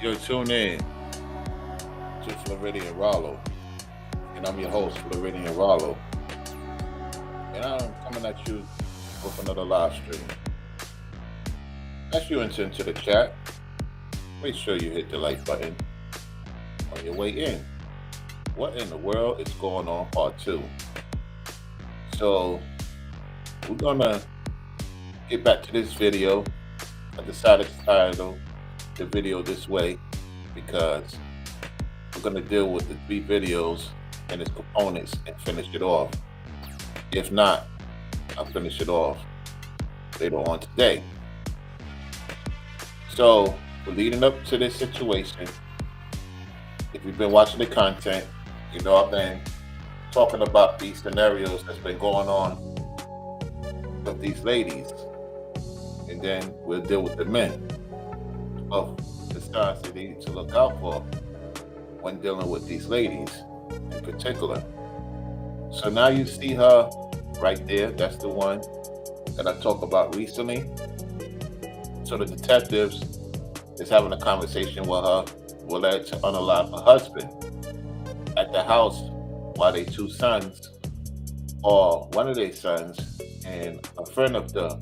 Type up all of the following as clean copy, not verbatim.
You're tuned in to Floridian Rollo, and I'm your host, Floridian Rollo, and I'm coming at you with another live stream. As you enter into the chat, make sure you hit the like button on your way in. What in the world is going on, part 2? So, we're gonna get back to this video. I decided to title the video this way because we're going to deal with the 3 videos and its components and finish it off. If not, I'll finish it off later on today. So, we're leading up to this situation. If you've been watching the content, you know I've been talking about these scenarios that's been going on with these ladies. And then we'll deal with the men of the signs that they need to look out for when dealing with these ladies in particular. So now you see her right there. That's the one that I talked about recently. So the detectives is having a conversation with her related to unalive her husband at the house while their 2 sons, or one of their sons, and a friend of the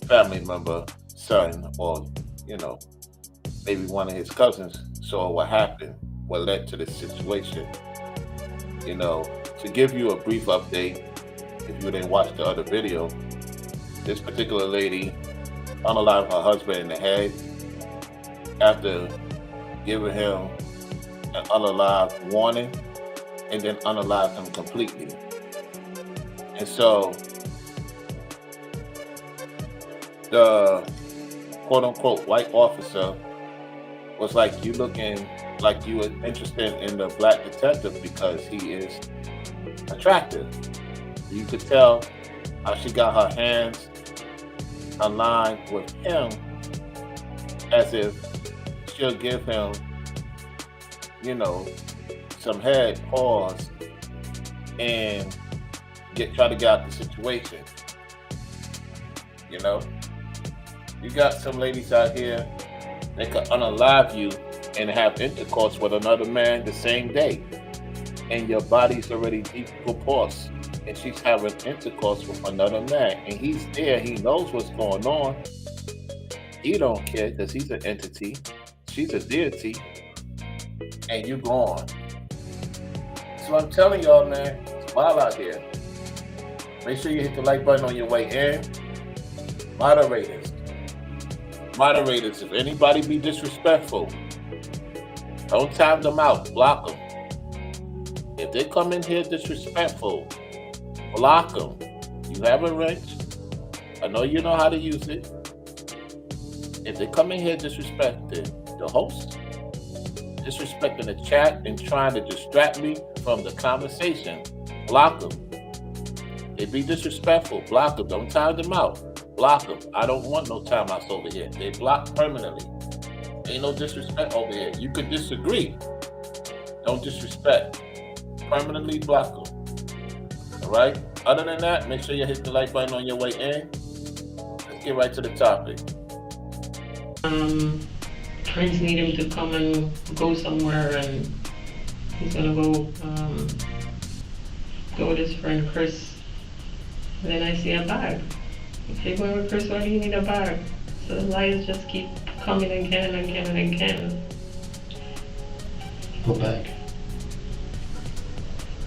family member, son, or maybe one of his cousins saw what happened, what led to this situation. To give you a brief update, if you didn't watch the other video, this particular lady unalived her husband in the head after giving him an unalive warning, and then unalived him completely. And so the quote-unquote white officer was like, you looking like you were interested in the black detective because he is attractive. You could tell how she got her hands aligned with him as if she'll give him, some head pause and try to get out the situation. You got some ladies out here that could unalive you and have intercourse with another man the same day, and your body's already deep proportion, and she's having intercourse with another man, and he's there. He knows what's going on. He don't care because he's an entity. She's a deity, and you gone. So I'm telling y'all, man, it's wild out here. Make sure you hit the like button on your way in. Moderators, if anybody be disrespectful, don't time them out, block them. If they come in here disrespectful, block them. You have a wrench. I know you know how to use it. If they come in here disrespecting the host, disrespecting the chat, and trying to distract me from the conversation, block them. They be disrespectful, block them. Don't time them out. Block them. I don't want no timeouts over here. They block permanently. Ain't no disrespect over here. You could disagree. Don't disrespect. Permanently block them. All right? Other than that, make sure you hit the like button on your way in. Let's get right to the topic. Friends need him to come and go somewhere, and he's gonna go with his friend Chris. And then I see a bag. If you're going with Chris, why do you need a bag? So the lies just keep coming again and again and again. What bag?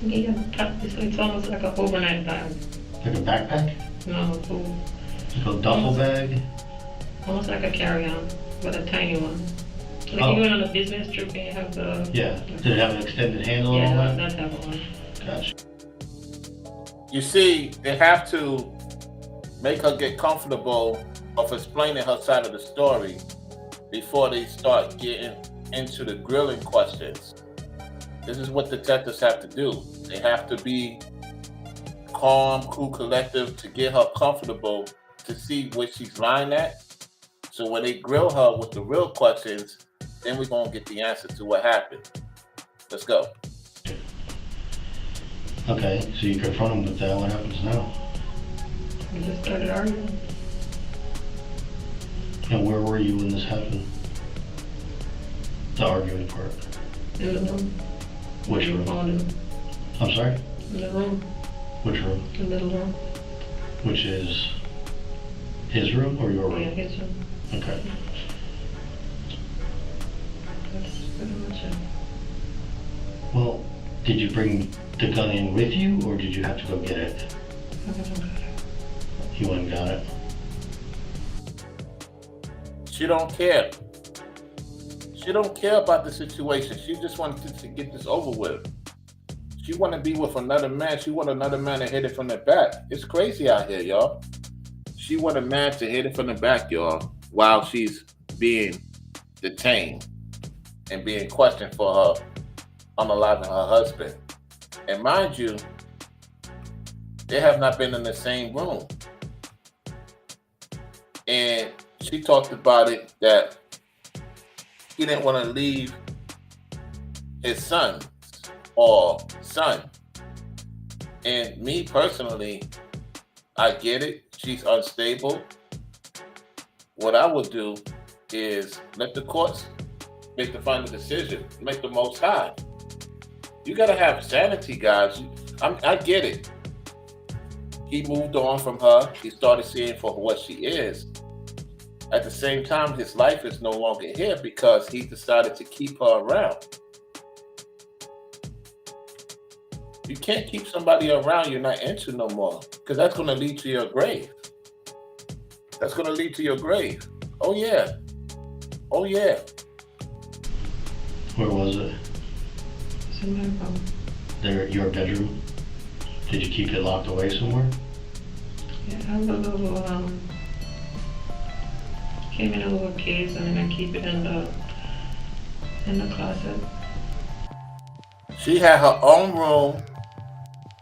Yeah, it's almost like an overnight bag. Like a backpack? No, Like a duffel bag? almost like a carry-on, but a tiny one. Like you go on a business trip and you have the... Yeah. Did it have an extended handle and all that? Yeah, that type of one. Gotcha. You see, they have to make her get comfortable of explaining her side of the story before they start getting into the grilling questions. This is what detectives have to do. They have to be calm, cool, collective to get her comfortable to see where she's lying at. So when they grill her with the real questions, then we're going to get the answer to what happened. Let's go. Okay, so you confront him with that. What happens now? We just started arguing. And where were you when this happened? The arguing part. In the room. Which room? Found him. I'm sorry? In the room. Which room? The middle room. Which is his room or your room? Yeah, his room. Okay. That's pretty much it. Well, did you bring the gun in with you or did you have to go get it? I haven't got it. You went and got it? She don't care. She don't care about the situation. She just wanted to get this over with. She want to be with another man. She want another man to hit it from the back. It's crazy out here, y'all. She want a man to hit it from the back, y'all, while she's being detained and being questioned for her unaliving her husband. And mind you, they have not been in the same room. And she talked about it that he didn't want to leave his son or son. And me personally, I get it. She's unstable. What I would do is let the courts make the final decision, make the most high. You gotta have sanity, guys. I get it. He moved on from her. He started seeing for what she is. At the same time, his life is no longer here because he decided to keep her around. You can't keep somebody around you're not into no more, because that's going to lead to your grave. That's going to lead to your grave. Oh, yeah. Oh, yeah. Where was it? It's in my room. There, your bedroom? Did you keep it locked away somewhere? Yeah, I have a little, came in a little case and then I keep it in the closet. She had her own room.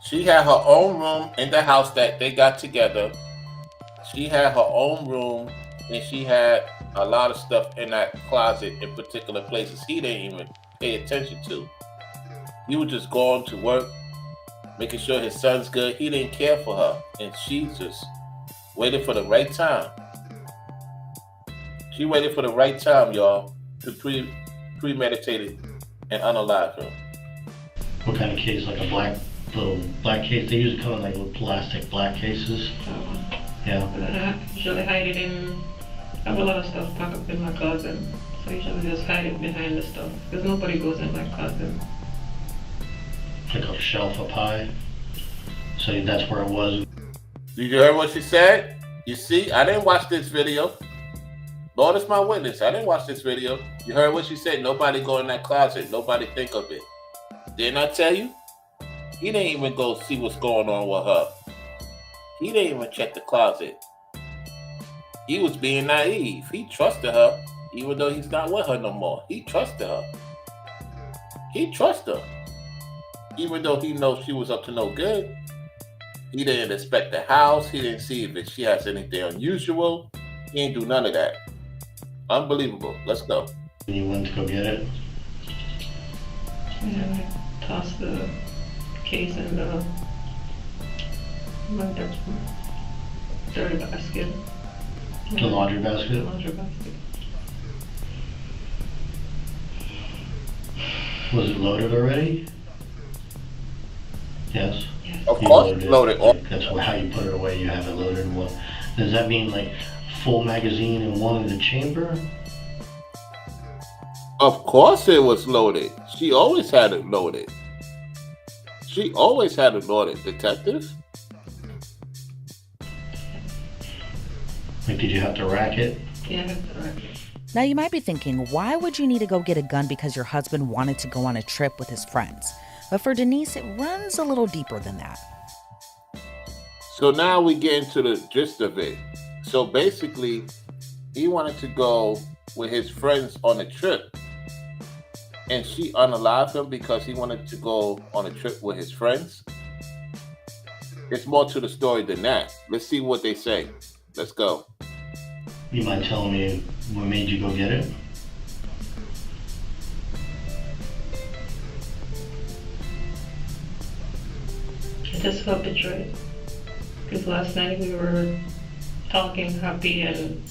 She had her own room in the house that they got together. She had her own room, and she had a lot of stuff in that closet in particular places he didn't even pay attention to. He was just going to work, making sure his son's good. He didn't care for her, and she just waited for the right time. She waited for the right time, y'all, to premeditate it and unalive him. What kind of case? Like a little black case? They usually come in like little plastic black cases. Yeah. But I usually hide it in, I have a lot of stuff packed up in my closet. So I usually just hide it behind the stuff. Because nobody goes in my closet. Like a shelf up high. So that's where it was. Did you hear what she said? You see, I didn't watch this video. Lord is my witness. I didn't watch this video. You heard what she said? Nobody go in that closet. Nobody think of it. Didn't I tell you? He didn't even go see what's going on with her. He didn't even check the closet. He was being naive. He trusted her, even though he's not with her no more. He trusted her. He trusted her. Even though he knows she was up to no good. He didn't inspect the house. He didn't see if she has anything unusual. He didn't do none of that. Unbelievable. Let's go. You went to go get it? And I tossed the case in the dirty basket. The laundry basket? Laundry basket. Was it loaded already? Yes. Yes. Of You course, loaded. That's how you put it away. You have it loaded in one. Does that mean like full magazine in one in the chamber? Of course it was loaded. She always had it loaded. She always had it loaded, detective. Like, did you have to rack it? Yeah, I have to rack it. Now you might be thinking, why would you need to go get a gun because your husband wanted to go on a trip with his friends? But for Denise, it runs a little deeper than that. So now we get into the gist of it. So basically, he wanted to go with his friends on a trip. And she unalived him because he wanted to go on a trip with his friends. It's more to the story than that. Let's see what they say. Let's go. You mind telling me what made you go get it? I just felt betrayed. Because last night we were talking happy and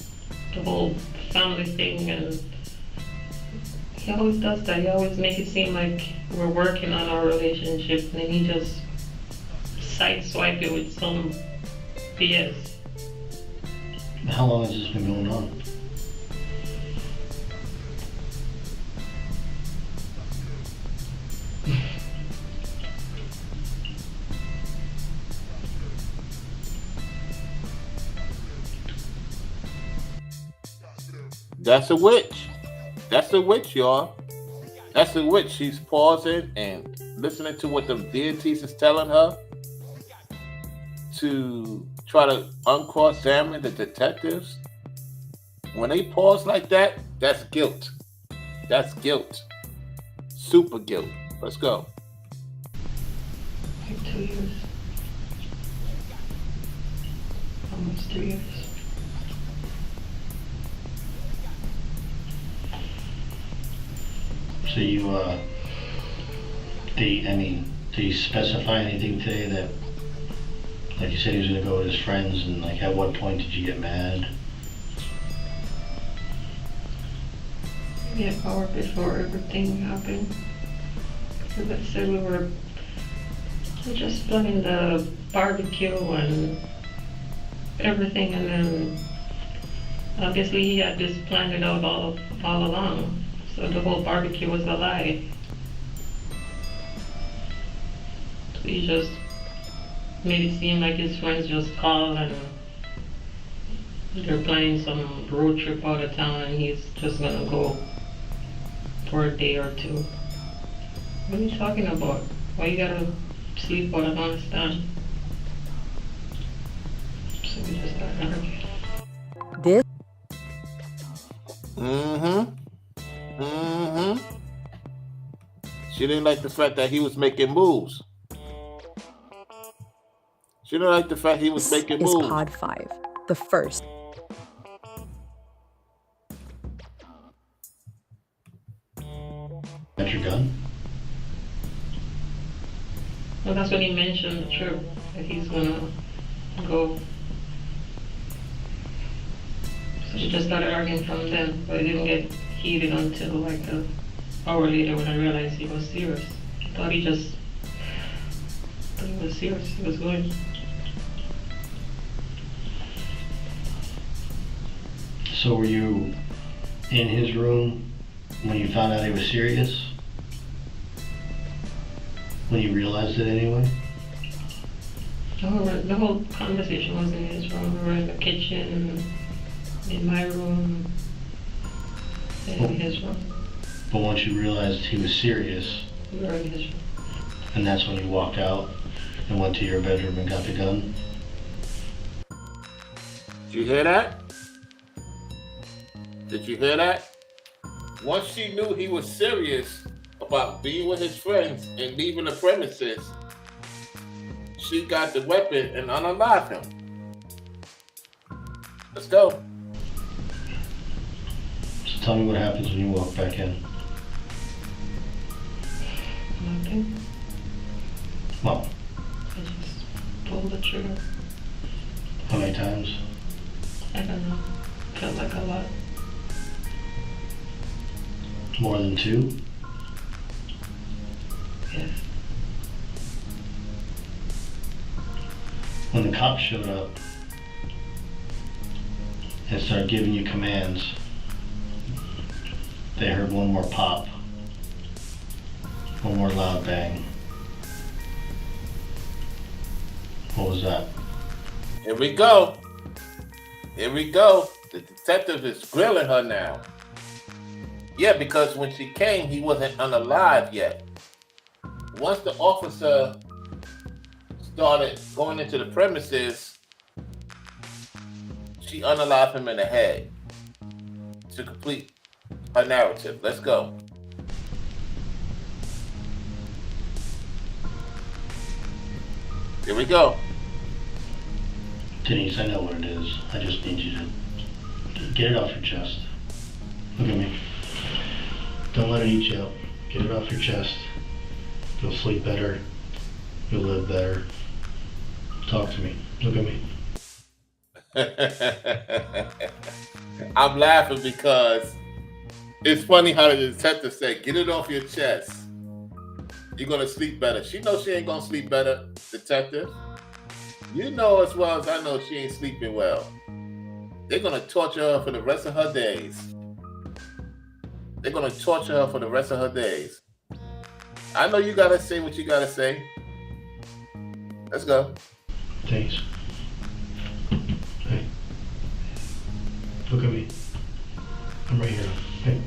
the whole family thing, and He always does that. He always makes it seem like we're working on our relationship, and then he just sideswipe it with some BS. How long has this been going on? That's a witch. That's a witch, y'all. That's a witch. She's pausing and listening to what the deities is telling her to try to uncross-examine the detectives. When they pause like that, that's guilt. That's guilt. Super guilt. Let's go. Like 2 years. Almost 2 years. So you, did he specify anything today that, like you said, he was gonna go with his friends, and like at what point did you get mad? Maybe an hour before everything happened. As I said, we were just planning the barbecue and everything, and then obviously he had just planned it out all along. So the whole barbecue was a lie. So he just made it seem like his friends just called and they're planning some road trip out of town and he's just gonna go for a day or two. What are you talking about? Why you gotta sleep out? I don't understand. So we just started arguing. This She didn't like the fact that he was making moves. She didn't like the fact he was making is moves. Pod 5, the first. Got your gun? Well, that's when he mentioned the trip, that he's gonna go. So we just started arguing from then, but it didn't get heated until like an hour later when I realized he was serious. I thought he was serious, he was going. So were you in his room when you found out he was serious? When you realized it anyway? The whole conversation was in his room. We were in the kitchen, in my room, and in his room. But once you realized he was serious, We were in his room. and that's when you walked out and went to your bedroom and got the gun? Did you hear that? Did you hear that? Once she knew he was serious about being with his friends and leaving the premises, she got the weapon and unalived him. Let's go. So tell me what happens when you walk back in. Nothing. Well, I just pulled the trigger. how many times? I don't know. Felt like a lot. More than 2? Yeah. When the cops showed up and started giving you commands, they heard one more pop, one more loud bang. What was that? Here we go. Here we go. The detective is grilling her now. Yeah, because when she came, he wasn't unalive yet. Once the officer started going into the premises, she unalived him in the head to complete her narrative. Let's go. Here we go. Denise, I know what it is. I just need you to get it off your chest. Look at me. Don't let it eat you up. Get it off your chest. You'll sleep better. You'll live better. Talk to me. Look at me. I'm laughing because It's funny how the detective said, "Get it off your chest. You're gonna sleep better." She knows she ain't gonna sleep better, detective. You know as well as I know she ain't sleeping well. They're gonna torture her for the rest of her days. They're gonna torture her for the rest of her days. I know you gotta say what you gotta say. Let's go. Thanks. Hey. Look at me. I'm right here. Hey.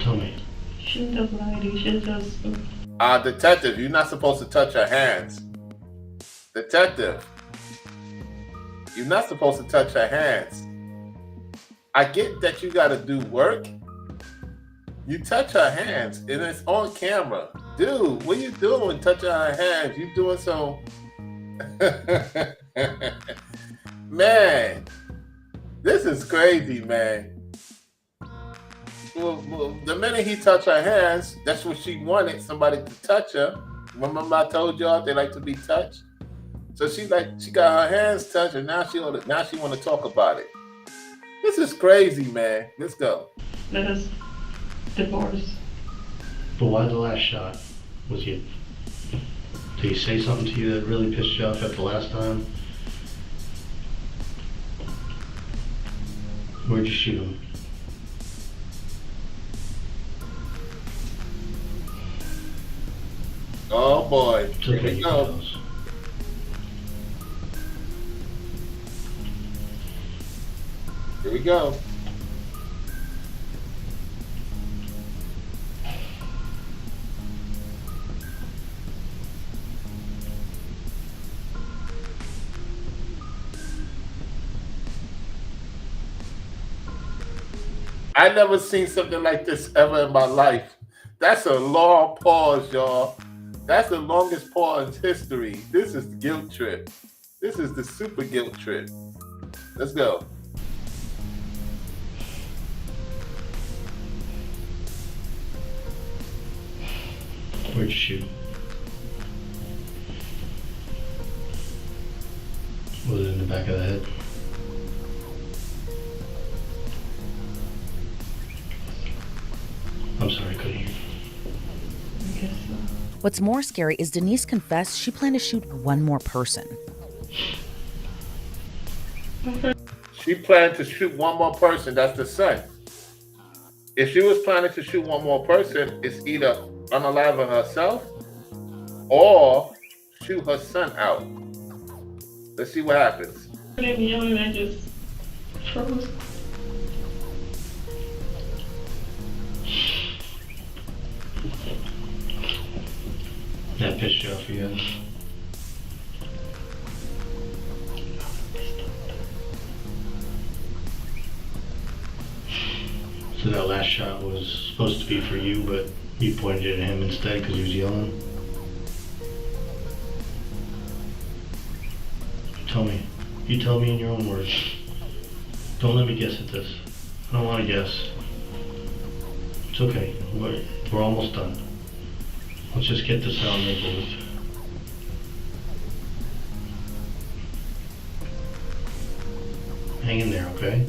Tell me. Shouldn't have lied. You should just. Detective, you're not supposed to touch her hands. Detective, you're not supposed to touch her hands. I get that you gotta do work. You touch her hands and it's on camera. Dude, what you doing touching her hands? You doing some... Man, this is crazy, man. Well, the minute he touched her hands, that's what she wanted, somebody to touch her. Remember I told y'all they like to be touched? So she got her hands touched and now she want to talk about it. This is crazy, man. Let's go. Let us divorce. But why the last shot? Did he say something to you that really pissed you off at the last time? Where'd you shoot him? Oh boy. It's Here okay, we you go. can those. Here we go. I never seen something like this ever in my life. That's a long pause, y'all. That's the longest pause in history. This is the guilt trip. This is the super guilt trip. Let's go. Where'd you shoot him? Was it in the back of the head? I'm sorry, couldn't hear you. I guess so. What's more scary is Denise confessed she planned to shoot one more person. She planned to shoot one more person. That's the son. If she was planning to shoot one more person, it's either unalive herself or shoot her son out. Let's see what happens. I'm yelling, I just froze. That pissed you off again? So that last shot was supposed to be for you, but you pointed it at him instead because he was yelling? Tell me. You tell me in your own words. Don't let me guess at this. I don't want to guess. It's okay. We're almost done. Let's just get this out and over with. Hang in there, okay?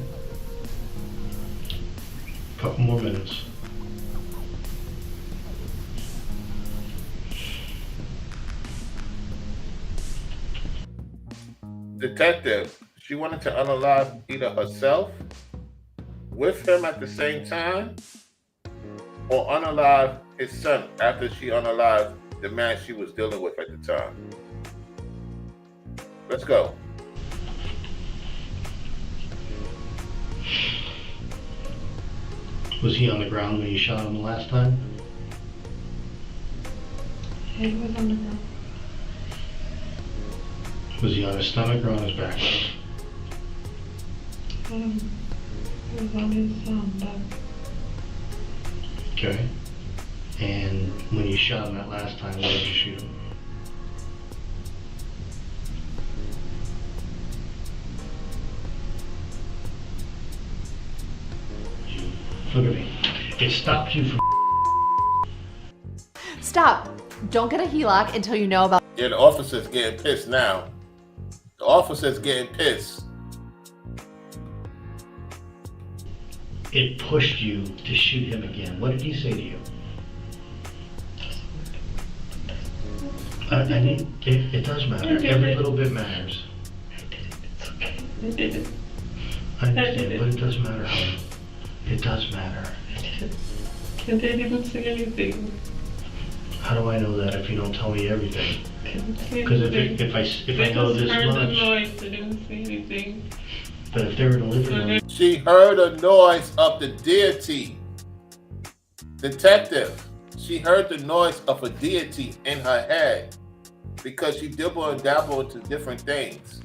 Couple more minutes. Detective, she wanted to unalive either herself with him at the same time or unalive his son after she unalived the man she was dealing with at the time. Let's go. Was he on the ground when you shot him the last time? He was on the ground. Was he on his stomach or on his back? He was on his back. Okay. And when you shot him that last time, where did you shoot him? Look at me. It stopped you from... Stop. Don't get a HELOC until you know about... Yeah, the officer's getting pissed now. The officer's getting pissed. it pushed you to shoot him again. What did he say to you? It does matter. Every little bit matters. I did it. I understand, but it does matter, honey. It does matter. And they didn't say anything. How do I know that if you don't tell me everything? Because if I They know just this heard the much, noise, they didn't say anything. but if they were in the living room, She heard a noise of the deity. Detective, she heard the noise of a deity in her head because she dibble and dabble into different things.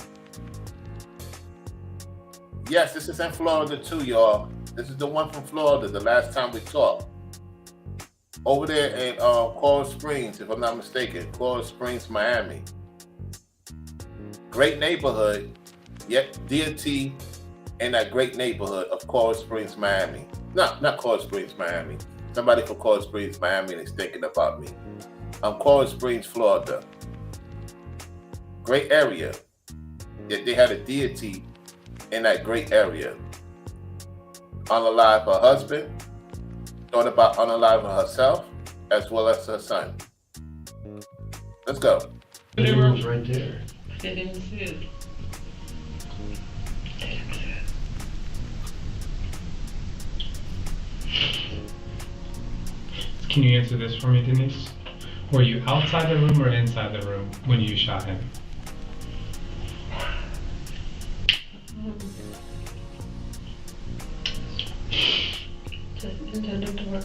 Yes, this is in Florida too, y'all. This is the one from Florida, the last time we talked. Over there in Coral Springs, if I'm not mistaken. Coral Springs, Miami. Great neighborhood, yet deity in that great neighborhood of Coral Springs, Miami. No, not Coral Springs, Miami. Somebody from Coral Springs, Miami is thinking about me. Coral Springs, Florida. Great area. Yet they had a deity in that great area. Unalive her husband, thought about unaliving herself, as well as her son. Let's go. the living room's right there. They didn't see it. Can you answer this for me, Denise? Were you outside the room or inside the room when you shot him? Just into the door.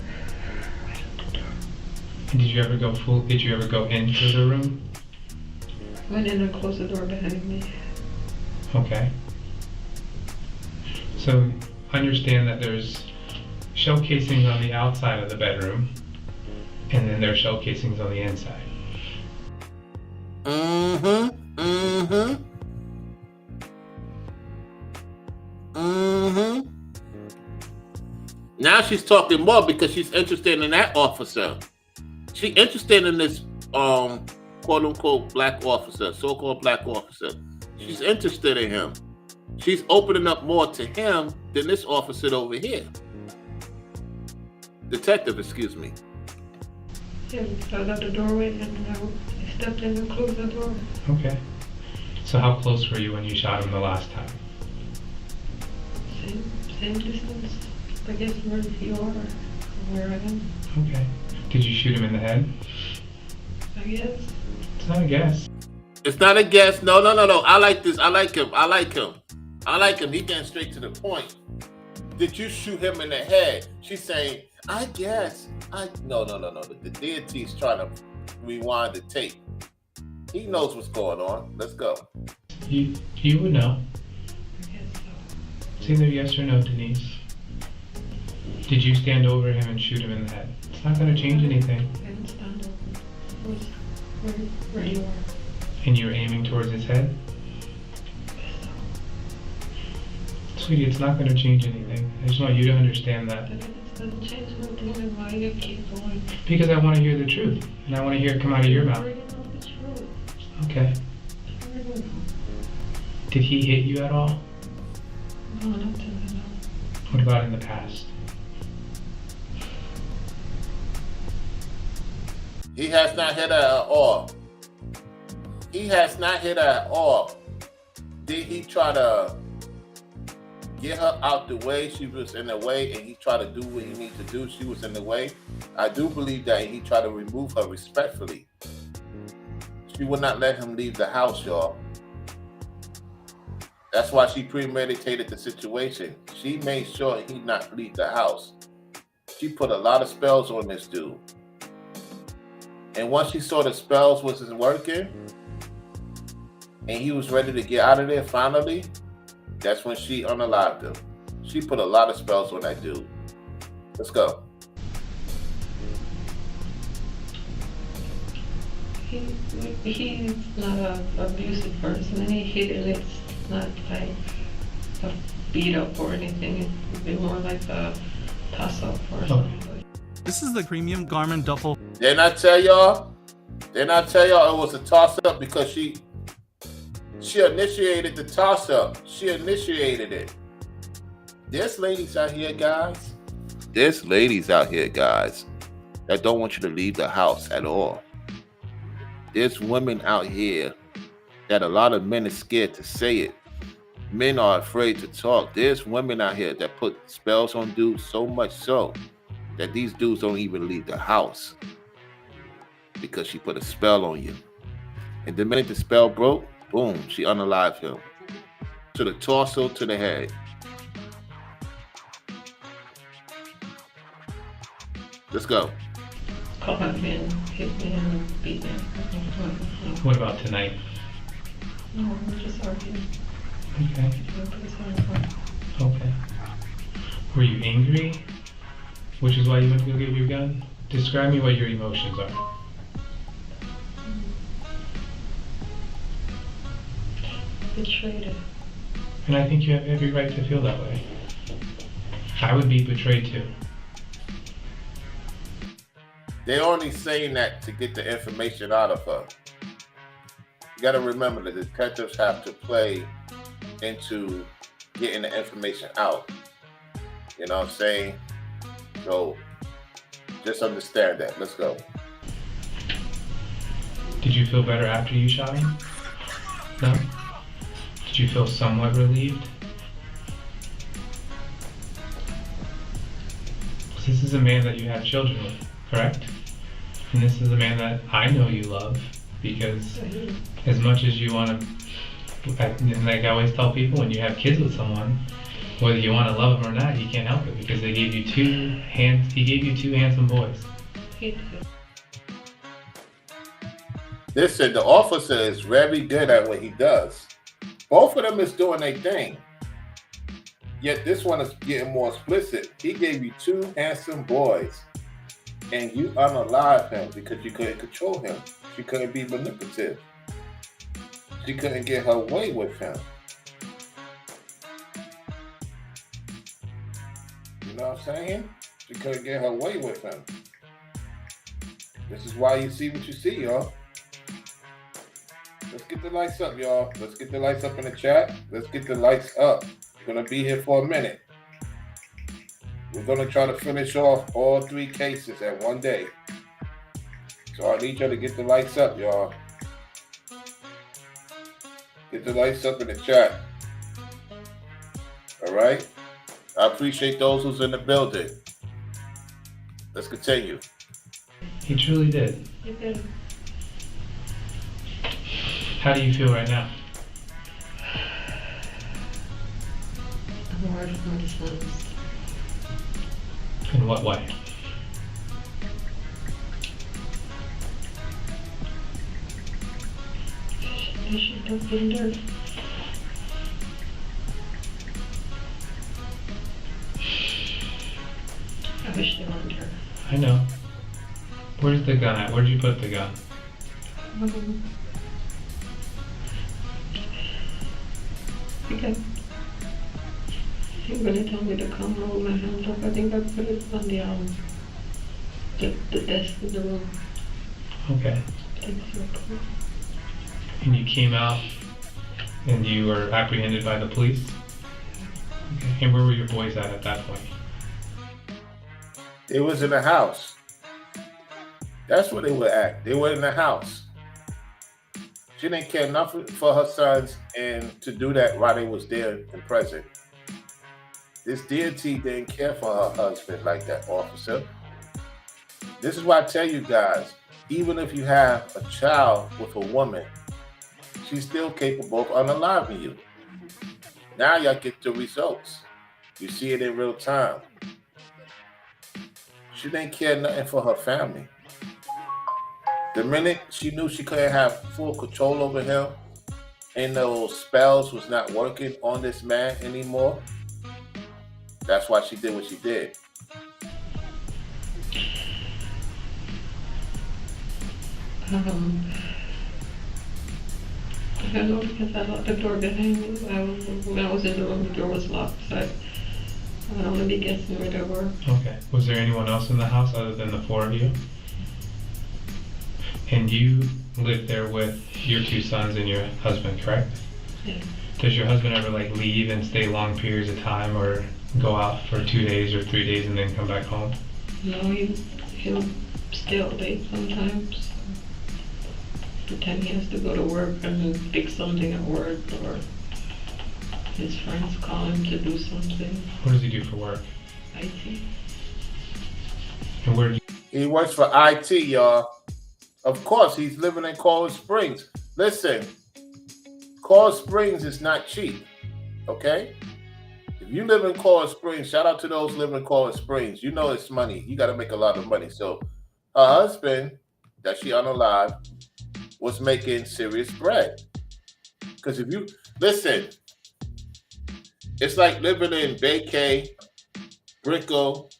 And did you ever go into the room? Went in and closed the door behind me. Okay. So understand that there's shell casings on the outside of the bedroom, and then there's shell casings on the inside. Now she's talking more because she's interested in that officer. She's interested in this quote unquote black officer, so-called black officer. She's interested in him. She's opening up more to him than this officer over here. Detective, excuse me. Yeah, we fell out the doorway and I stepped in and closed the door. Okay. So how close were you when you shot him the last time? Same distance. I guess where you are, where I am. Okay. Did you shoot him in the head? I guess. It's not a guess. It's not a guess. No. I like this. I like him. He getting straight to the point. Did you shoot him in the head? She's saying, I guess. No. The deity's trying to rewind the tape. He knows what's going on. Let's go. You would know. I guess so. It's either yes or no, Denise. Did you stand over him and shoot him in the head? It's not going to change anything. I didn't stand over. Where you are. And you're aiming towards his head? Sweetie, it's not going to change anything. I just want you to understand that. But it doesn't change nothing, then why you keep going? Because I want to hear the truth. And I want to hear it come out of your I mouth. already know the truth. Okay. I already know. Did he hit you at all? No, not till I know. What about in the past? He has not hit her at all. He has not hit her at all. Did he try to get her out the way? She was in the way and he tried to do what he needed to do. She was in the way. I do believe that he tried to remove her respectfully. She would not let him leave the house, y'all. That's why she premeditated the situation. She made sure he not leave the house. She put a lot of spells on this dude. And once she saw the spells wasn't working, and he was ready to get out of there finally, that's when she unalived him. She put a lot of spells on that dude. Let's go. He's not an abusive person, and he hit it. It's not like a beat up or anything. It would be more like a toss up or something. This is the premium garment duffel. Didn't I tell y'all? Didn't I tell y'all it was a toss up because she initiated the toss up. She initiated it. There's ladies out here, guys. There's ladies out here, guys, that don't want you to leave the house at all. There's women out here that a lot of men are scared to say it. Men are afraid to talk. There's women out here that put spells on dudes so much so that these dudes don't even leave the house because she put a spell on you. And the minute the spell broke, boom, she unalived him. To the torso, to the head. Let's go. Call my man, hit me and beat me. What about tonight? No, we're just arguing. Okay. Okay. Were you angry? Which is why you went to go get your gun? Describe me what your emotions are. Betrayed. And I think you have every right to feel that way. I would be betrayed too. They're only saying that to get the information out of her. You got to remember the detectives have to play into getting the information out. You know what I'm saying? So just understand that. Let's go. Did you feel better after you shot him? No? Did you feel somewhat relieved? This is a man that you have children with, correct? And this is a man that I know you love, because as much as you want to, like I always tell people, when you have kids with someone, whether you want to love them or not, you can't help it, because he gave you two handsome boys. Listen, the officer is very good at what he does. Both of them is doing their thing. Yet this one is getting more explicit. He gave you two handsome boys, and you unalived him because you couldn't control him. She couldn't be manipulative. She couldn't get her way with him. You know what I'm saying? She couldn't get her way with him. This is why you see what you see, y'all. Let's get the lights up, y'all. Let's get the lights up in the chat. Let's get the lights up. We're going to be here for a minute. We're going to try to finish off all 3 cases at one day. So I need y'all to get the lights up, y'all. Get the lights up in the chat. All right? I appreciate those who's in the building. Let's continue. He truly did. You did. How do you feel right now? I'm worried of my sons. In what way? I should have been there. I wish they weren't there. I know. Where's the gun at? Where'd you put the gun? Because when they told me to come roll my hands up, I think I put it on the desk in the room. Okay. Thanks for coming. And you came out and you were apprehended by the police? Okay. And where were your boys at that point? They was in the house. That's where they were at. They were in the house. She didn't care enough for her sons and to do that while they was there and present. This deity didn't care for her husband like that, officer. This is why I tell you guys, even if you have a child with a woman, she's still capable of unaliving you. Now y'all get the results. You see it in real time. She didn't care nothing for her family. The minute she knew she couldn't have full control over him and those spells was not working on this man anymore, that's why she did what she did. I don't know, because I locked the door behind me. When I was in the room, the door was locked, so I don't want to be guessing where they were. Okay. Was there anyone else in the house other than the 4 of you? And you lived there with your 2 sons and your husband, correct? Yeah. Does your husband ever leave and stay long periods of time, or go out for 2 days or 3 days and then come back home? No, he'll stay all day sometimes. Pretend he has to go to work and fix something at work, or his friends call him to do something. What does he do for work? IT. And where do He works for IT, y'all. Of course, he's living in Coral Springs. Listen, Coral Springs is not cheap, okay? If you live in Coral Springs, shout out to those living in Coral Springs. You know it's money. You got to make a lot of money. So her husband, that she unalive, was making serious bread. Because if you, listen, it's like living in Bay Cay, Brickell,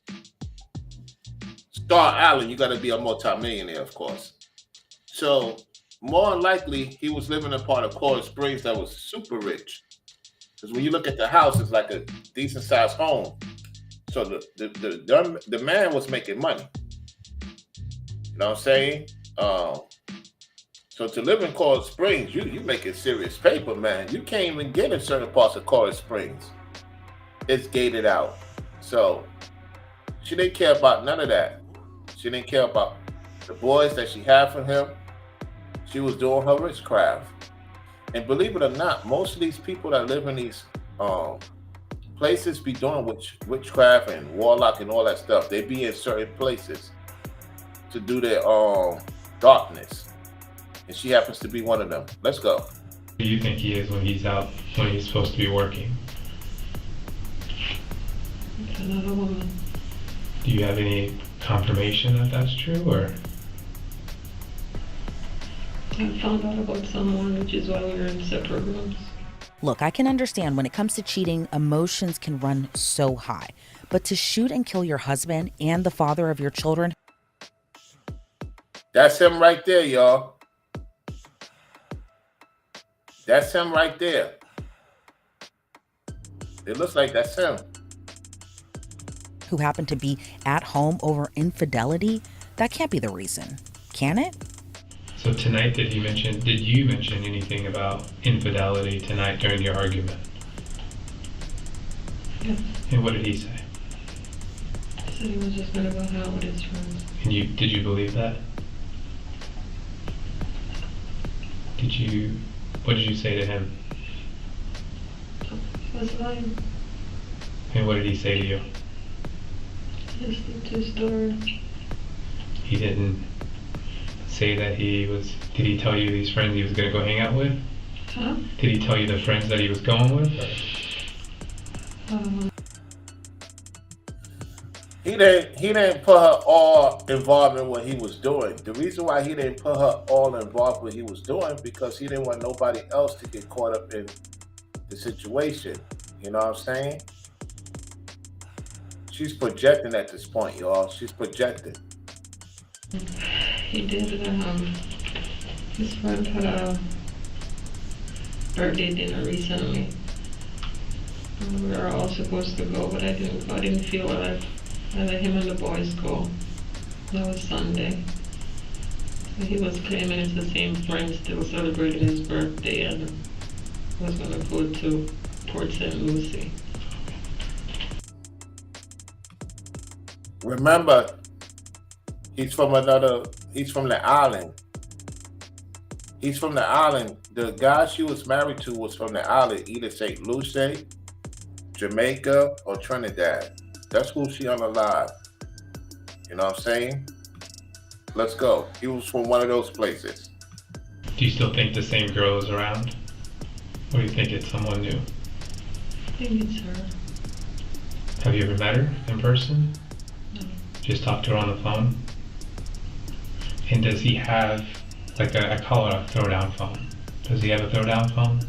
Star Island. You got to be a multimillionaire, of course. So more than likely, he was living in a part of Coral Springs that was super rich. Because when you look at the house, it's like a decent sized home. So the man was making money. You know what I'm saying? So to live in Coral Springs, you making serious paper, man. You can't even get in certain parts of Coral Springs. It's gated out. So she didn't care about none of that. She didn't care about the boys that she had from him. She was doing her witchcraft. And believe it or not, most of these people that live in these places be doing witchcraft and warlock and all that stuff. They be in certain places to do their darkness. And she happens to be one of them. Let's go. do you think he is when he's out, when he's supposed to be working? It's another woman. Do you have any confirmation that that's true, or? I found out about someone, which is why we were in separate rooms. Look, I can understand when it comes to cheating, emotions can run so high. But to shoot and kill your husband and the father of your children, that's him right there, y'all. That's him right there. It looks like that's him. who happened to be at home over infidelity, that can't be the reason, can it? So tonight, did you mention anything about infidelity tonight during your argument? Yeah. And what did he say? He said he was just gonna go out with his friends. And did you believe that? What did you say to him? He was lying. And what did he say to you? Just a true story. He didn't say that did he tell you these friends he was going to go hang out with? Huh? Did he tell you the friends that he was going with? He didn't put her all involved in what he was doing. The reason why he didn't put her all involved in what he was doing, because he didn't want nobody else to get caught up in the situation. You know what I'm saying? She's projecting at this point, y'all. She's projecting. He did. His friend had a birthday dinner recently. We were all supposed to go, but I didn't feel like I let him and the boys go. That was Sunday. So he was claiming it's the same friend still celebrating his birthday and was gonna go to Port St. Lucie. Remember, he's from the island. He's from the island. The guy she was married to was from the island, either St. Lucie, Jamaica, or Trinidad. That's who she unalive. You know what I'm saying? Let's go. He was from one of those places. Do you still think the same girl is around? Or do you think it's someone new? I think it's her. Have you ever met her in person? No. Just talked to her on the phone? And does he have, I call it a throwdown phone. Does he have a throwdown phone?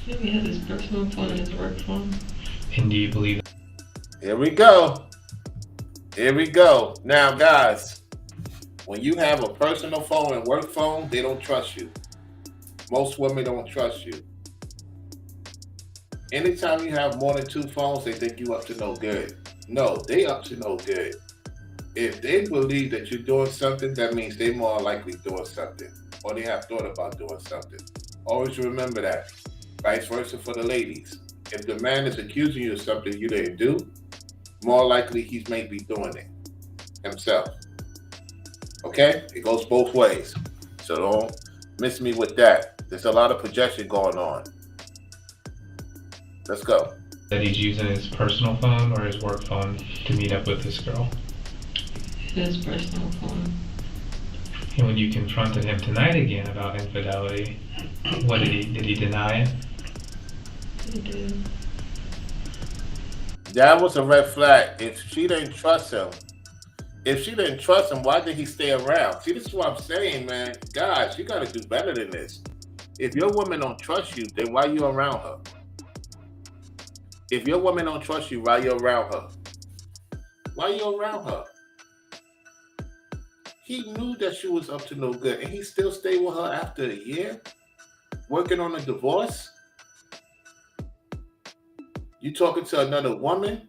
Maybe he has his personal phone and his work phone. And do you believe that? Here we go. Here we go. Now, guys, when you have a personal phone and work phone, they don't trust you. Most women don't trust you. Anytime you have more than 2 phones, they think you up to no good. No, they up to no good. If they believe that you're doing something, that means they more likely doing something, or they have thought about doing something. Always remember that. Vice versa for the ladies. If the man is accusing you of something you didn't do, more likely he's maybe doing it himself. Okay? It goes both ways. So don't miss me with that. There's a lot of projection going on. Let's go. That he's using his personal phone or his work phone to meet up with this girl. His personal phone. And when you confronted him tonight again about infidelity, what did he deny it? He did. That was a red flag. If she didn't trust him, why did he stay around? See, this is what I'm saying, man. Guys, you got to do better than this. If your woman don't trust you, then why you around her? If your woman don't trust you, why you around her? Why you around her? He knew that she was up to no good, and he still stayed with her after a year, working on a divorce. You talking to another woman?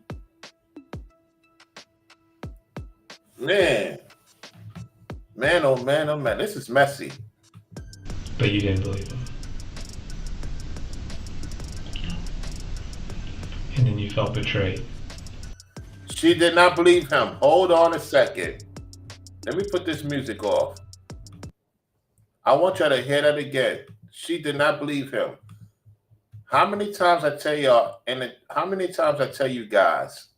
Man, oh man, this is messy. But you didn't believe him. And then you felt betrayed. She did not believe him. Hold on a second. Let me put this music off. I want y'all to hear that again. She did not believe him. How many times I tell y'all, and how many times I tell you guys,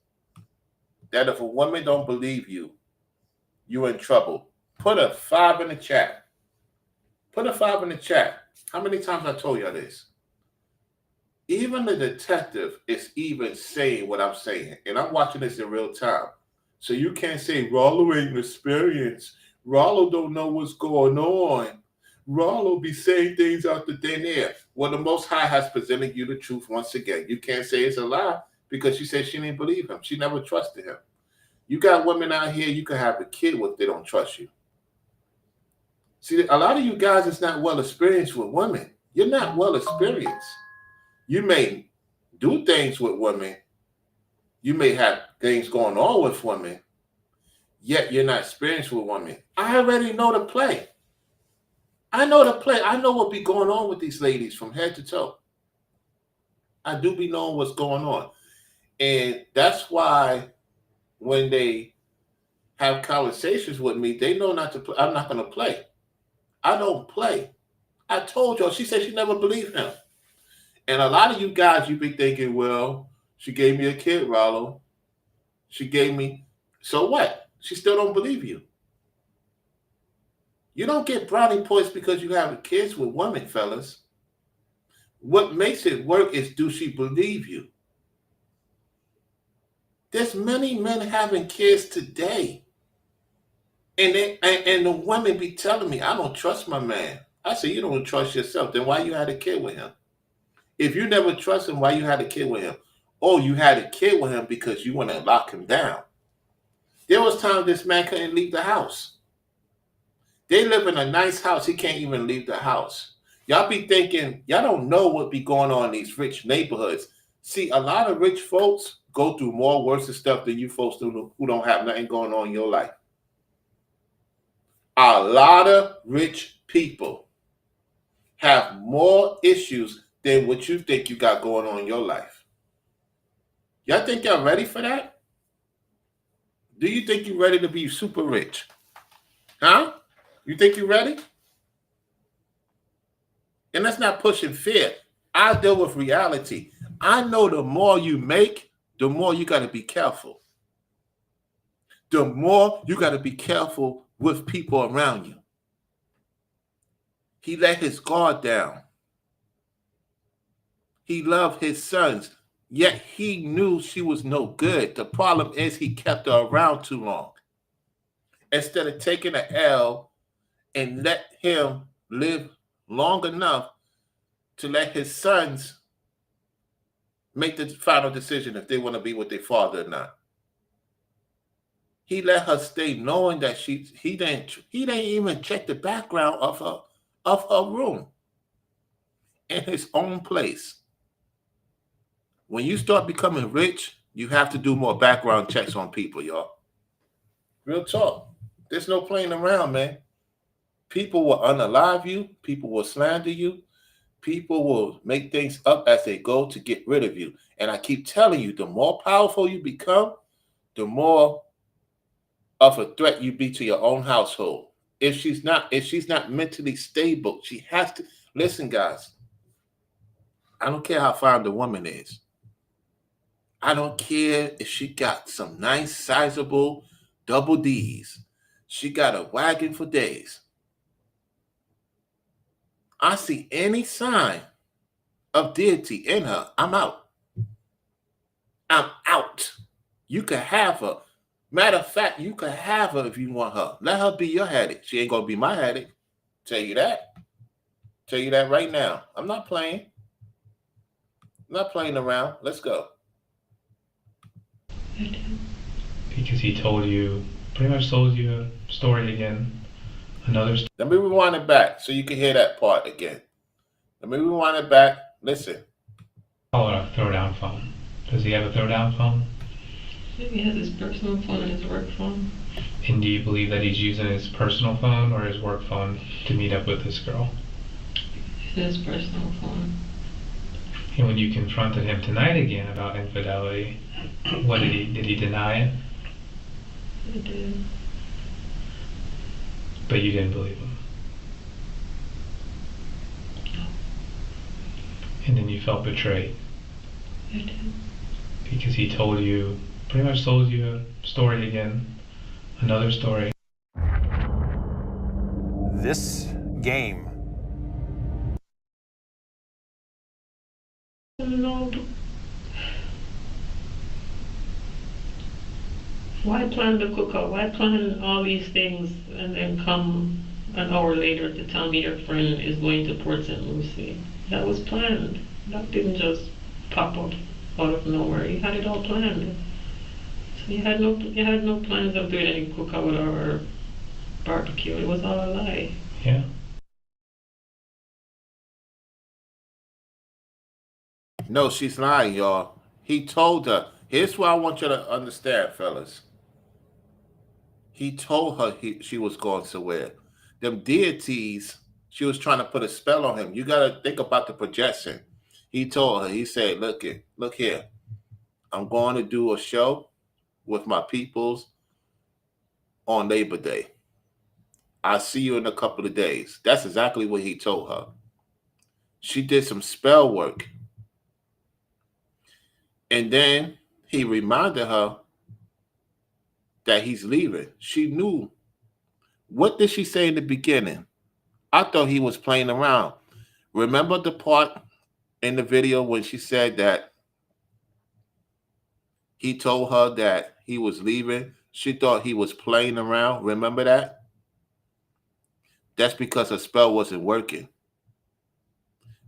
that if a woman don't believe you, you're in trouble. Put a 5 in the chat. Put a 5 in the chat. How many times I told y'all this? Even the detective is even saying what I'm saying. And I'm watching this in real time. So you can't say Rollo ain't experienced. Rollo don't know what's going on. Rollo be saying things out the thin air. Well, the Most High has presented you the truth once again. You can't say it's a lie because she said she didn't believe him. She never trusted him. You got women out here you can have a kid with, they don't trust you. See, a lot of you guys is not well experienced with women. You're not well experienced. You may do things with women. You may have things going on with women, yet you're not experienced with women. I already know the play. I know the play. I know what be going on with these ladies from head to toe. I do be knowing what's going on. And that's why when they have conversations with me, they know not to play. I'm not going to play. I don't play. I told y'all, she said she never believed him. And a lot of you guys, you be thinking, well, she gave me a kid, Rollo. She gave me, so what? She still don't believe you. You don't get brownie points because you have kids with women, fellas. What makes it work is, do she believe you? There's many men having kids today. And the women be telling me, I don't trust my man. I say, you don't trust yourself. Then why you had a kid with him? If you never trust him, why you had a kid with him? Oh, you had a kid with him because you want to lock him down. There was times this man couldn't leave the house. They live in a nice house. He can't even leave the house. Y'all be thinking, y'all don't know what be going on in these rich neighborhoods. See, a lot of rich folks go through more worse stuff than you folks do who don't have nothing going on in your life. A lot of rich people have more issues than what you think you got going on in your life. Y'all think y'all ready for that? Do you think you're ready to be super rich? Huh? You think you're ready? And that's not pushing fear. I deal with reality. I know the more you make, the more you got to be careful. The more you got to be careful with people around you. He let his guard down. He loved his sons, yet he knew she was no good. The problem is he kept her around too long. Instead of taking an L and let him live long enough to let his sons make the final decision if they want to be with their father or not. He let her stay knowing that he didn't even check the background of her room in his own place. When you start becoming rich, you have to do more background checks on people, y'all. Real talk. There's no playing around, man. People will unalive you. People will slander you. People will make things up as they go to get rid of you. And I keep telling you, the more powerful you become, the more of a threat you be to your own household. If she's not mentally stable, she has to listen, guys. I don't care how fine the woman is. I don't care if she got some nice, sizable double D's. She got a wagon for days. I see any sign of deity in her, I'm out. I'm out. You can have her. Matter of fact, you can have her if you want her. Let her be your headache. She ain't gonna be my headache. Tell you that. Tell you that right now. I'm not playing. I'm not playing around. Let's go. Because he pretty much told you a story again. Another story. Let me rewind it back so you can hear that part again. Let me rewind it back. Listen. Call it a throwdown phone. Does he have a throwdown phone? He has his personal phone and his work phone. And do you believe that he's using his personal phone or his work phone to meet up with this girl? His personal phone. And when you confronted him tonight again about infidelity, what did he deny it? I did. But you didn't believe him. No. And then you felt betrayed. I did. Because he pretty much told you a story again. Another story. This game. No. Why plan the cookout? Why plan all these things and then come an hour later to tell me your friend is going to Port St. Lucie? That was planned. That didn't just pop up out of nowhere. You had it all planned. So you had no plans of doing any cookout or barbecue. It was all a lie. Yeah. No, she's lying, y'all. He told her. Here's what I want you to understand, fellas. He told her she was going somewhere. Them deities, she was trying to put a spell on him. You got to think about the projection. He told her, he said, look here. I'm going to do a show with my peoples on Labor Day. I'll see you in a couple of days. That's exactly what he told her. She did some spell work. And then he reminded her that he's leaving. She knew. What did she say in the beginning? I thought he was playing around. Remember the part in the video when she said that he told her that he was leaving? She thought he was playing around. Remember that? That's because her spell wasn't working.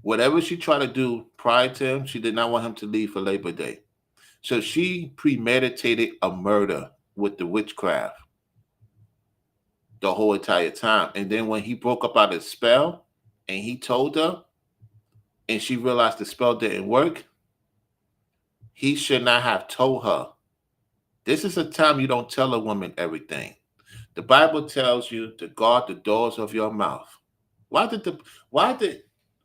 Whatever she tried to do prior to him, she did not want him to leave for Labor Day. So she premeditated a murder with the witchcraft the whole entire time. And then when he broke up out of the spell and he told her and she realized the spell didn't work, he should not have told her. This is a time you don't tell a woman everything. The Bible tells you to guard the doors of your mouth. Why did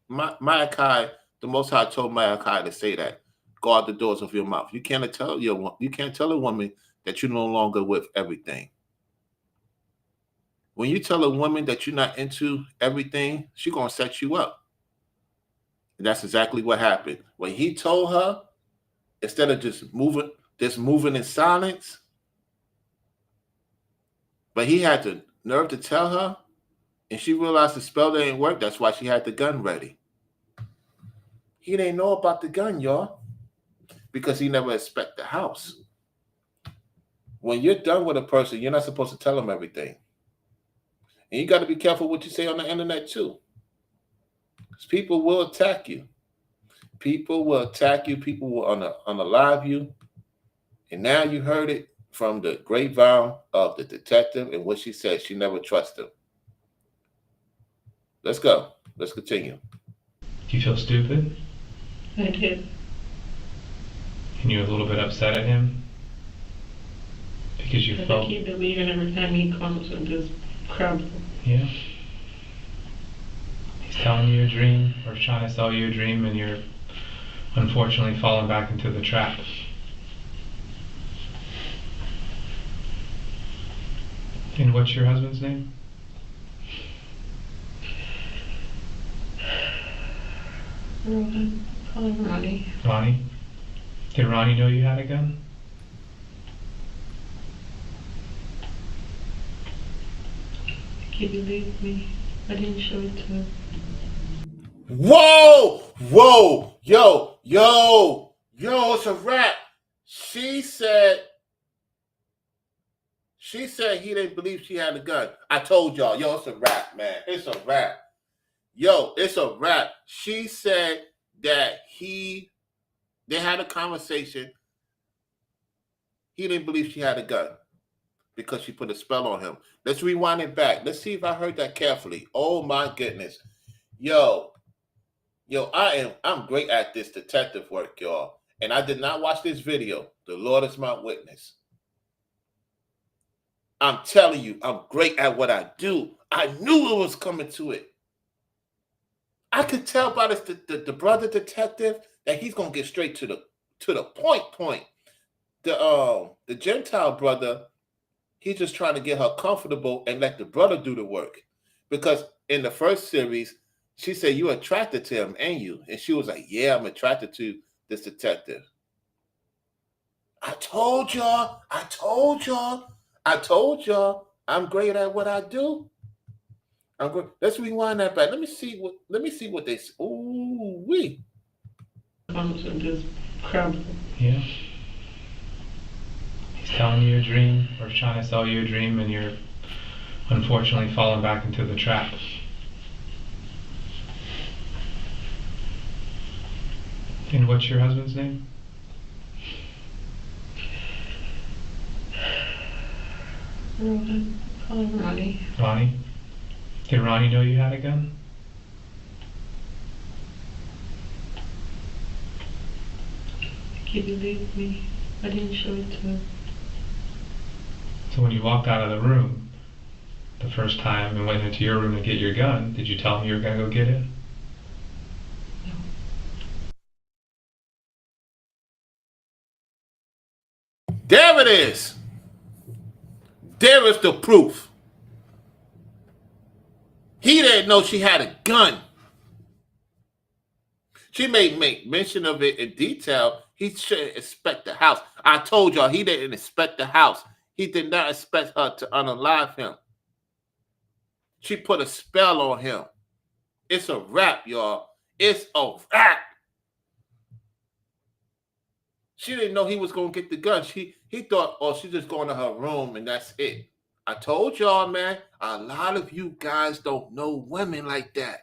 Malachi, the Most High told Malachi to say that? Guard the doors of your mouth. You can't tell a woman that you're no longer with everything. When you tell a woman that you're not into everything, she's gonna set you up. And that's exactly what happened. When he told her, instead of just moving in silence, but he had the nerve to tell her, and she realized the spell didn't work. That's why she had the gun ready. He didn't know about the gun, y'all, because he never inspected the house. When you're done with a person, you're not supposed to tell them everything. And you got to be careful what you say on the internet too. Because people will attack you. People will attack you. People will unalive you. And now you heard it from the grapevine of the detective and what she said. She never trusted him. Let's go. Let's continue. Do you feel stupid? I did. And you were a little bit upset at him? Because you felt... I keep believing every time he comes with this crap. Yeah. He's telling you a dream or trying to sell you a dream and you're unfortunately falling back into the trap. And what's your husband's name? Rohan. Call him Ronnie. Ronnie? Did Ronnie know you had a gun? He believed me. I didn't show it to him. Whoa! Whoa! Yo! Yo! Yo, it's a wrap. She said he didn't believe she had a gun. I told y'all, yo, it's a wrap, man. It's a wrap. Yo, it's a wrap. She said that they had a conversation. He didn't believe she had a gun because she put a spell on him. Let's rewind it back. Let's see if I heard that carefully. Oh my goodness. Yo, I'm great at this detective work, y'all. And I did not watch this video. The Lord is my witness. I'm telling you, I'm great at what I do. I knew it was coming to it. I could tell by the brother detective that he's gonna get straight to the point. The Gentile brother, he's just trying to get her comfortable and let the brother do the work. Because in the first series, she said, "You attracted to him, ain't you?" And she was like, "Yeah, I'm attracted to this detective." I told y'all. I'm great at what I do. I'm good. Let's rewind that back. Let me see what they. Ooh wee. Comes with this crowd. Yeah. He's telling you a dream or trying to sell you a dream and you're unfortunately falling back into the trap. And what's your husband's name? Rohan. Call him Ronnie. Ronnie? Did Ronnie know you had a gun? He believed me. I didn't show it to him. So when you walked out of the room the first time and went into your room to get your gun, did you tell him you were going to go get it? No. There it is. There is the proof. He didn't know she had a gun. She may make mention of it in detail. He shouldn't inspect the house. I told y'all he didn't inspect the house. He did not expect her to unalive him. She put a spell on him. It's a wrap, y'all. It's a wrap. She didn't know he was going to get the gun. He thought, oh, she's just going to her room and that's it. I told y'all, man, a lot of you guys don't know women like that.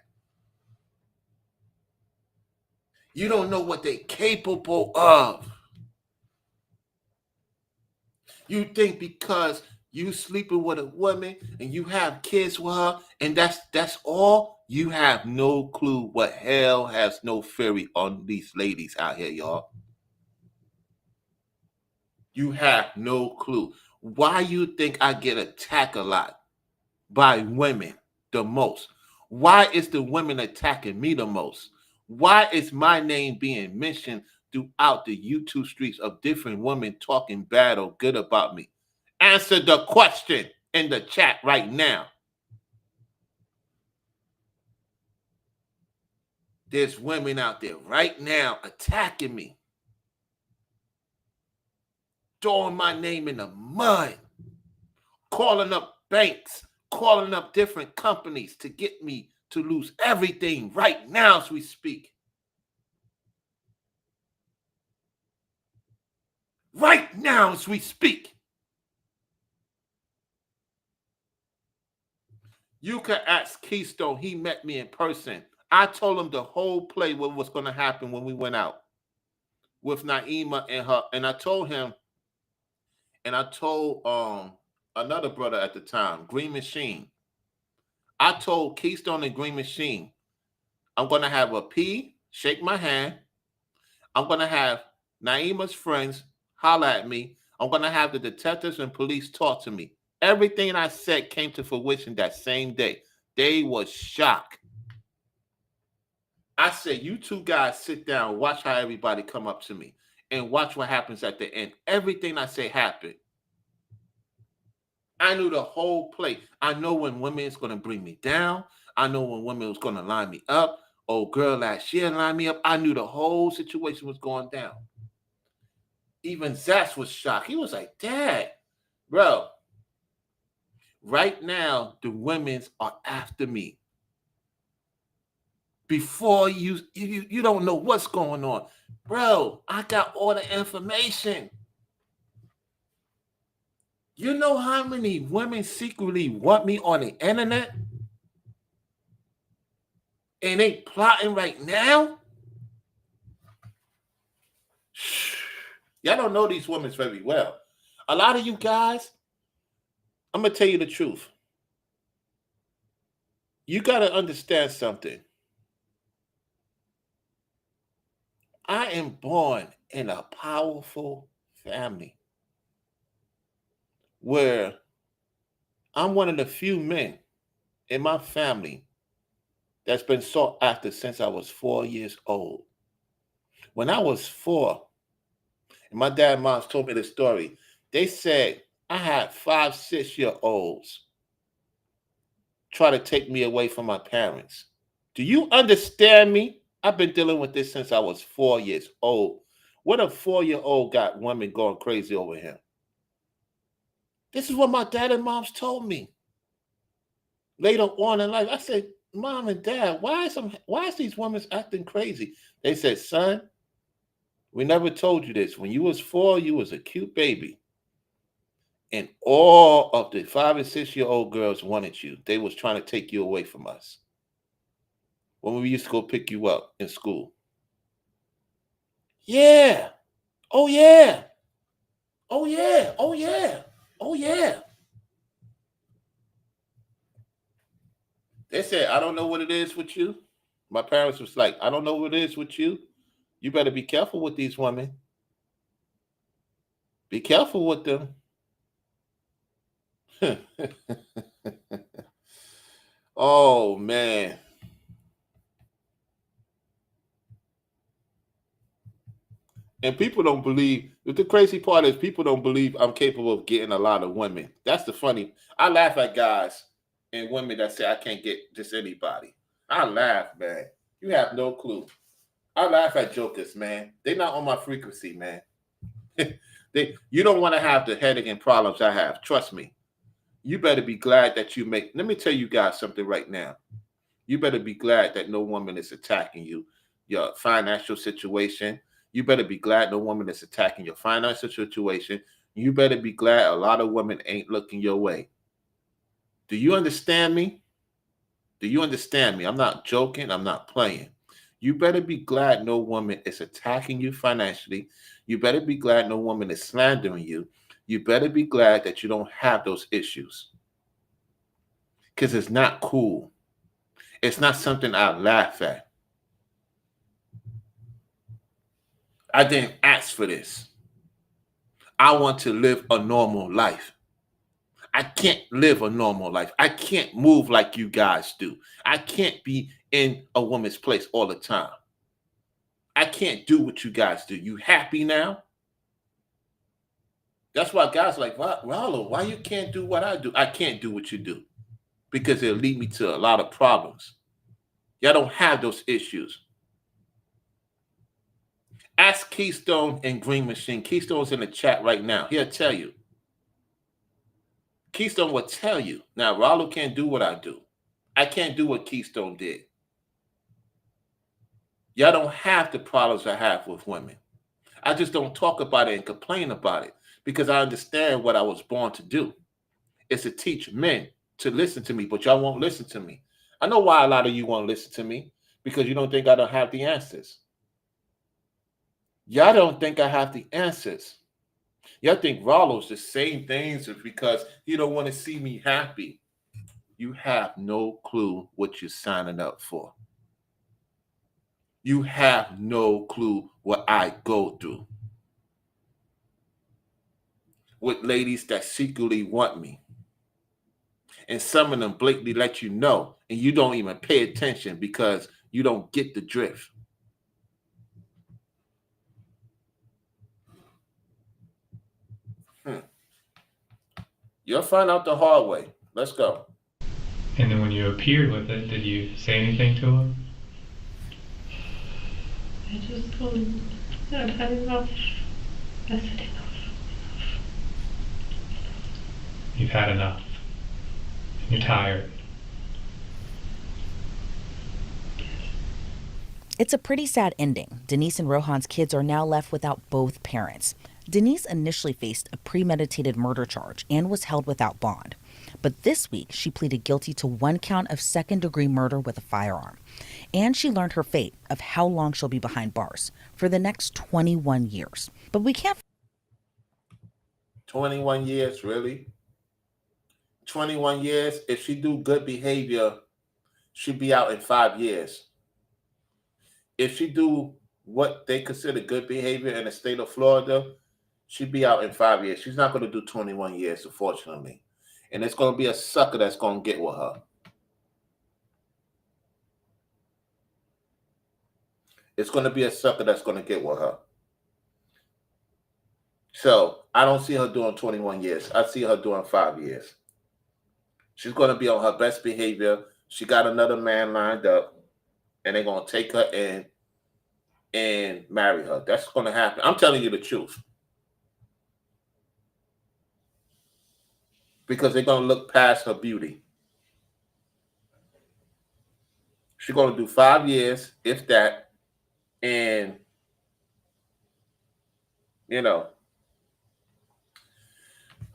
You don't know what they're capable of. You think because you sleeping with a woman and you have kids with her and that's all, you have no clue what hell has no fury on these ladies out here, y'all. You have no clue. Why you think I get attacked a lot by women the most? Why is the women attacking me the most? Why is my name being mentioned throughout the YouTube streets of different women talking bad or good about me? Answer the question in the chat right now. There's women out there right now attacking me, throwing my name in the mud, calling up banks, calling up different companies to get me to lose everything right now as we speak. Right now as we speak. You can ask Keystone. He met me in person. I told him the whole play, what was going to happen when we went out with Naima and her. And I told him, and I told another brother at the time, Green Machine. I told Keystone and Green Machine, I'm going to have a P shake my hand. I'm going to have Naima's friends holler at me. I'm going to have the detectives and police talk to me. Everything I said came to fruition that same day. They was shocked. I said, you two guys sit down, watch how everybody come up to me, and watch what happens at the end. Everything I say happened. I knew the whole play. I know when women is going to bring me down. I know when women was going to line me up. Oh, girl last year lined me up. I knew the whole situation was going down. Even Zach was shocked. He was like, Dad, bro, right now the women's are after me. Before you don't know what's going on. Bro, I got all the information. You know how many women secretly want me on the internet? And they plotting right now? Y'all don't know these women very well. A lot of you guys, I'm going to tell you the truth. You got to understand something. I am born in a powerful family where I'm one of the few men in my family that's been sought after since I was 4 years old. When I was 4, and my dad and mom told me the story, they said I had 5, 6-year-olds try to take me away from my parents. Do you understand me? I've been dealing with this since I was 4 years old. What a 4-year-old got women going crazy over him? This is what my dad and moms told me. Later on in life, I said, Mom and Dad, why is these women acting crazy? They said, son, we never told you this. When you was 4, you was a cute baby. And all of the 5 and 6-year-old girls wanted you. They was trying to take you away from us when we used to go pick you up in school. Yeah. Oh, yeah. Oh, yeah. Oh, yeah. Oh, yeah. They said, I don't know what it is with you. My parents was like, I don't know what it is with you. You better be careful with these women. Be careful with them. Oh, man. And people don't believe, the crazy part is people don't believe I'm capable of getting a lot of women. That's the funny. I laugh at guys and women that say I can't get just anybody. I laugh, man. You have no clue. I laugh at jokers, man. They're not on my frequency, man. You don't want to have the headache and problems I have. Trust me. You better be glad that you make. Let me tell you guys something right now. You better be glad that no woman is attacking you, your financial situation. You better be glad no woman is attacking your financial situation. You better be glad a lot of women ain't looking your way. Do you understand me? Do you understand me? I'm not joking. I'm not playing. You better be glad no woman is attacking you financially. You better be glad no woman is slandering you. You better be glad that you don't have those issues. Because it's not cool. It's not something I laugh at. I didn't ask for this. I want to live a normal life. I can't live a normal life. I can't move like you guys do. I can't be in a woman's place all the time. I can't do what you guys do. You happy now? That's why guys are like, Rollo, why you can't do what I do? I can't do what you do because it'll lead me to a lot of problems. Y'all don't have those issues. Ask Keystone and Green Machine. Keystone's in the chat right now. He'll tell you. Keystone will tell you. Now, Rollo can't do what I do. I can't do what Keystone did. Y'all don't have the problems I have with women. I just don't talk about it and complain about it because I understand what I was born to do. It's to teach men to listen to me, but y'all won't listen to me. I know why a lot of you won't listen to me, because you don't think I don't have the answers. Y'all don't think I have the answers. Y'all think Rollo's the same things because you don't want to see me happy. You have no clue what you're signing up for. You have no clue what I go through with ladies that secretly want me. And some of them blatantly let you know, and you don't even pay attention because You don't get the drift. You'll find out the hard way. Let's go. And then when you appeared with it, did you say anything to him? I just told him I'd had enough. I said enough. You've had enough. And you're tired. It's a pretty sad ending. Denise and Rohan's kids are now left without both parents. Denise initially faced a premeditated murder charge and was held without bond. But this week, she pleaded guilty to 1 count of second-degree murder with a firearm. And she learned her fate of how long she'll be behind bars for the next 21 years. But we can't... 21 years, really? 21 years? If she do good behavior, she'd be out in 5 years. If she do what they consider good behavior in the state of Florida, she'd be out in 5 years. She's not going to do 21 years, unfortunately. And it's going to be a sucker that's going to get with her. It's going to be a sucker that's going to get with her. So I don't see her doing 21 years. I see her doing 5 years. She's going to be on her best behavior. She got another man lined up. And they're going to take her in and marry her. That's going to happen. I'm telling you the truth. Because they're going to look past her beauty. She's going to do 5 years, if that. And, you know.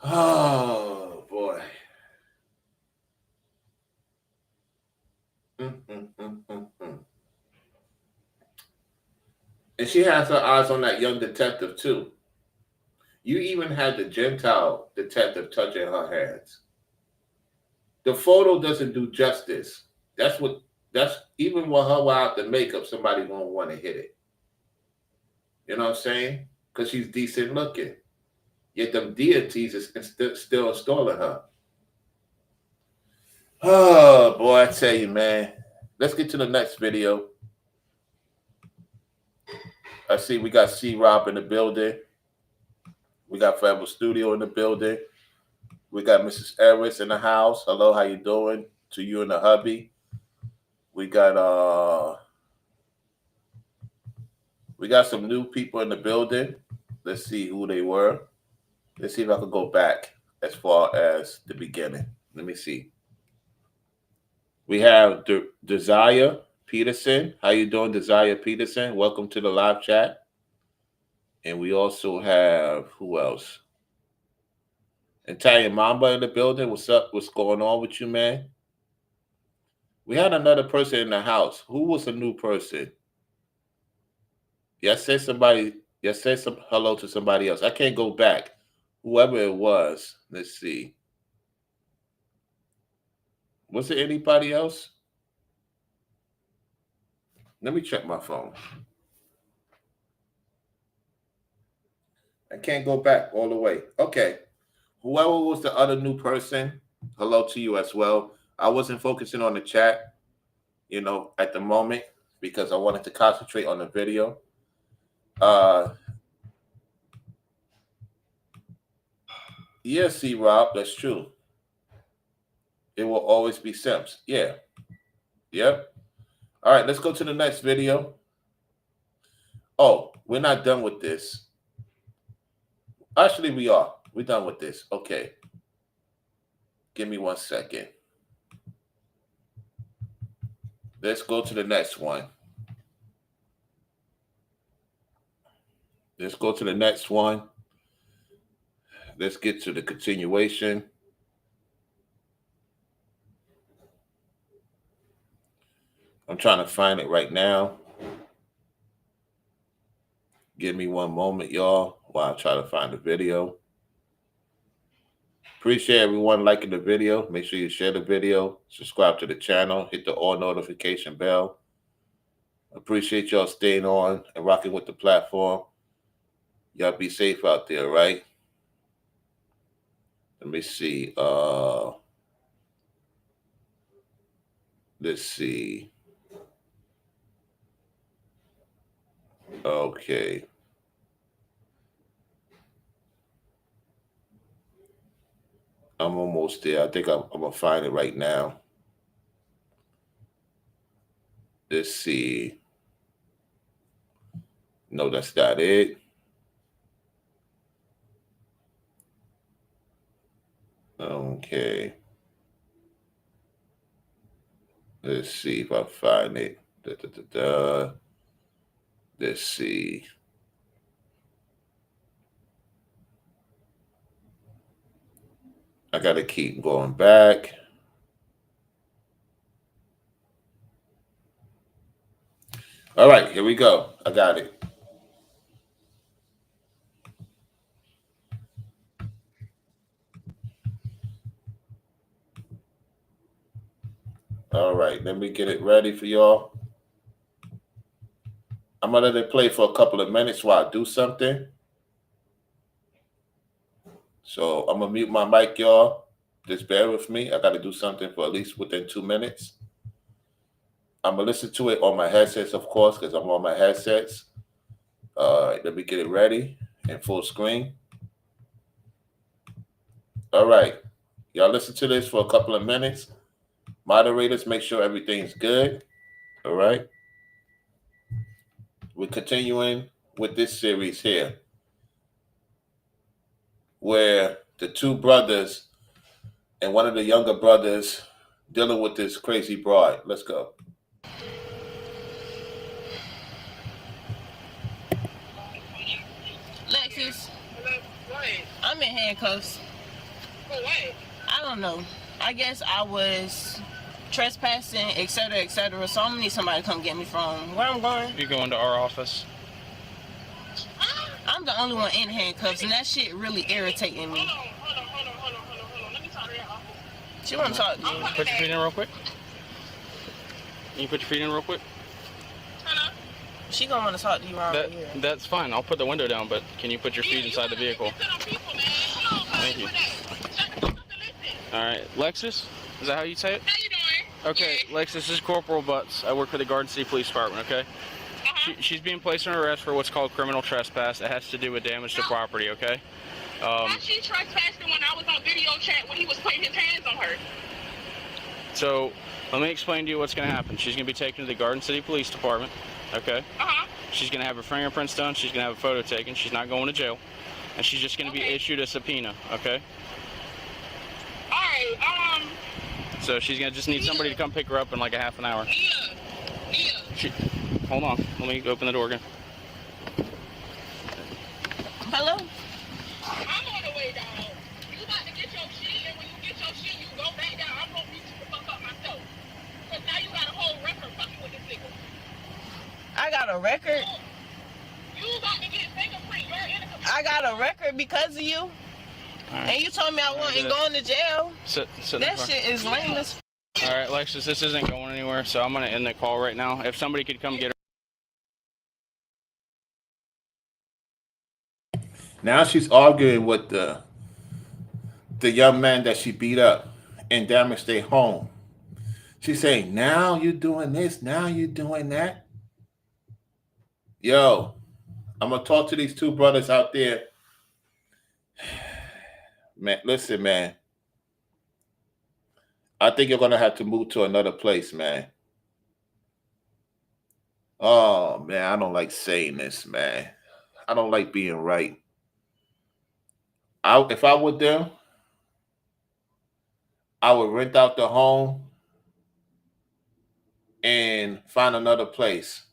Oh, boy. And she has her eyes on that young detective, too. You even had the Gentile detective touching her hands. The photo doesn't do justice. That's even with her without the makeup, somebody won't want to hit it. You know what I'm saying? Because she's decent looking. Yet them deities is still installing her. Oh, boy, I tell you, man. Let's get to the next video. I see we got C-Rob in the building. We got Forever Studio in the building. We got Mrs. Eris in the house. Hello, how you doing? To you and the hubby. We got some new people in the building. Let's see who they were. Let's see if I can go back as far as the beginning. Let me see. We have Desire Peterson. How you doing, Desire Peterson? Welcome to the live chat. And we also have, who else? Italian Mamba in the building. What's up? What's going on with you, man? We had another person in the house. Who was a new person? Say some hello to somebody else. I can't go back. Whoever it was. Let's see. Was it anybody else? Let me check my phone. I can't go back all the way. Okay. Whoever was the other new person, hello to you as well. I wasn't focusing on the chat, at the moment because I wanted to concentrate on the video. Yeah, C-Rob, that's true. It will always be Sims. Yeah. Yep. All right, let's go to the next video. Oh, we're not done with this. Actually, we are. We're done with this. Okay. Give me 1 second. Let's go to the next one. Let's go to the next one. Let's get to the continuation. I'm trying to find it right now. Give me 1 moment, y'all, while I try to find the video. Appreciate everyone liking the video. Make sure you share the video, subscribe to the channel, hit the all notification bell. Appreciate y'all staying on and rocking with the platform. Y'all be safe out there, right? Let me see. Let's see. Okay. I'm almost there. I think I'm gonna find it right now. Let's see. No, that's not it. Okay. Let's see if I find it. Da, da, da, da. Let's see. I gotta keep going back. All right, here we go. I got it. All right, let me get it ready for y'all. I'm gonna let it play for a couple of minutes while I do something. So I'm gonna mute my mic, y'all. Just bear with me. I gotta do something for at least within 2 minutes. I'm gonna listen to it on my headsets, of course, because I'm on my headsets. All right, let me get it ready in full screen. All right, y'all listen to this for a couple of minutes. Moderators, make sure everything's good. All right. We're continuing with this series here, where the two brothers and one of the younger brothers dealing with this crazy bride. Let's go. Lexus, I'm in handcuffs. For what? I don't know. I guess I was trespassing, etc., etc. So I'm gonna need somebody to come get me from where I'm going. You're going to our office. I'm the only one in handcuffs, and that shit really irritating me. Hold on. Let me talk to your office. She wanna talk to you. Put your feet in real quick. Can you put your feet in real quick? Hello? She gonna wanna talk to you right here. That's fine. I'll put the window down, but can you put your feet inside the vehicle? Thank you. All right, Lexus, is that how you say it? How you doing? Okay, Lexus, this is Corporal Butts. I work for the Garden City Police Department, okay? She's being placed under arrest for what's called criminal trespass. It has to do with damage to property, okay? Why she trespassed when I was on video chat when he was putting his hands on her? So, let me explain to you what's going to happen. She's going to be taken to the Garden City Police Department, okay? She's going to have her fingerprints done. She's going to have a photo taken. She's not going to jail. And she's just going to be issued a subpoena, okay? Alright, So she's going to just need somebody to come pick her up in like a half an hour. Hold on. Let me open the door again. Hello? I'm on the way down. You about to get your shit, and when you get your shit, you go back down. I'm gonna beat you the fuck up myself. Cause now you got a whole record fucking with this nigga. I got a record? You about to get fingerprint. You're in a I got a record because of you? Right. And you told me I wasn't going to jail. Sit that shit is lame as All right, Lexus, this isn't going anywhere, so I'm going to end the call right now. If somebody could come get her. Now she's arguing with the young man that she beat up and damaged their home. She's saying, now you're doing this, now you're doing that. Yo, I'm going to talk to these two brothers out there. Man, listen, man. I think you're going to have to move to another place, man. Oh, man, I don't like saying this, man. I don't like being right. If I were them, I would rent out the home and find another place.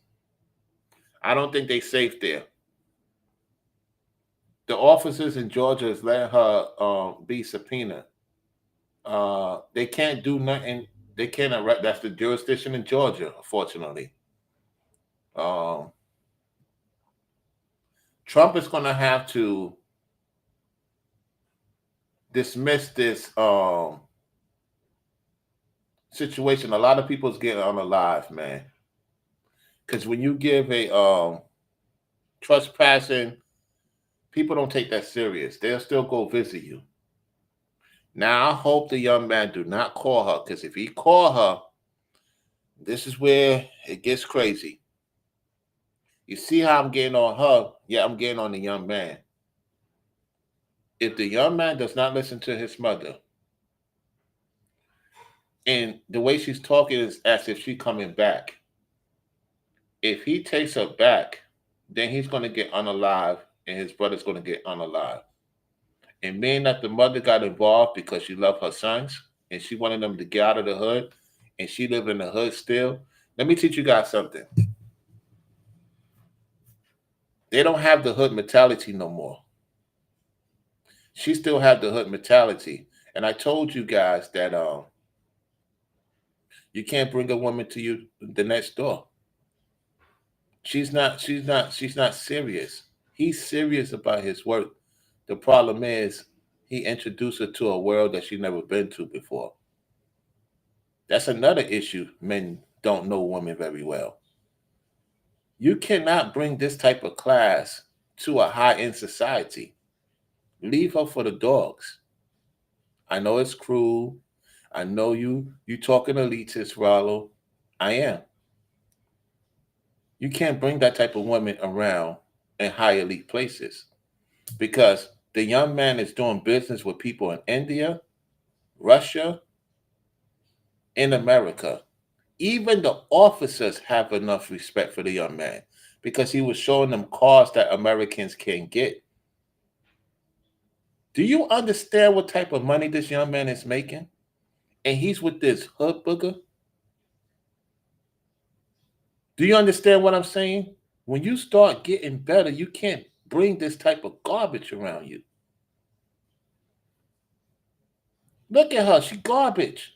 I don't think they're safe there. The officers in Georgia is letting her be subpoenaed. They can't do nothing. They can't arrest. That's the jurisdiction in Georgia, unfortunately. Trump is going to have to dismiss this situation. A lot of people's getting unalive, man. Because when you give a trespassing, people don't take that serious. They'll still go visit you. Now, I hope the young man do not call her, because if he call her, this is where it gets crazy. You see how I'm getting on her? Yeah, I'm getting on the young man. If the young man does not listen to his mother, and the way she's talking is as if she's coming back. If he takes her back, then he's going to get unalive, and his brother's going to get unalive. And being that the mother got involved because she loved her sons, and she wanted them to get out of the hood, and she lived in the hood still, let me teach you guys something. They don't have the hood mentality no more. She still had the hood mentality. And I told you guys that you can't bring a woman to you the next door. She's not serious. He's serious about his work. The problem is he introduced her to a world that she never been to before. That's another issue. Men don't know women very well. You cannot bring this type of class to a high-end society. Leave her for the dogs. I know it's cruel. I know you talking elitist, Rollo. I am. You can't bring that type of woman around in high elite places because the young man is doing business with people in India, Russia, in America. Even the officers have enough respect for the young man because he was showing them cars that Americans can get. Do you understand what type of money this young man is making? And he's with this hood booger. Do you understand what I'm saying? When you start getting better, you can't bring this type of garbage around you. Look at her. She garbage.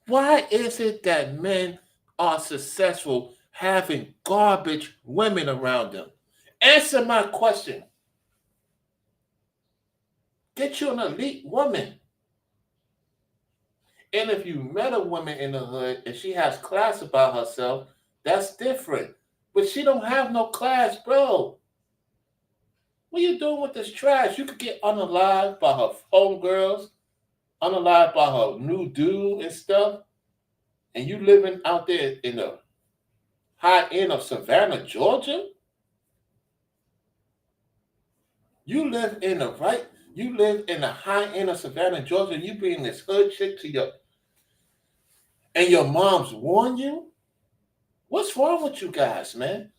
Why is it that men are successful having garbage women around them? Answer my question. Get you an elite woman. And if you met a woman in the hood and she has class about herself, that's different. But she don't have no class, bro. What are you doing with this trash? You could get unalived by her homegirls, unalived by her new dude and stuff. And you living out there in the high end of Savannah, Georgia? You live in the high end of Savannah, Georgia, and you bring this hood chick to your moms warn you? What's wrong with you guys, man?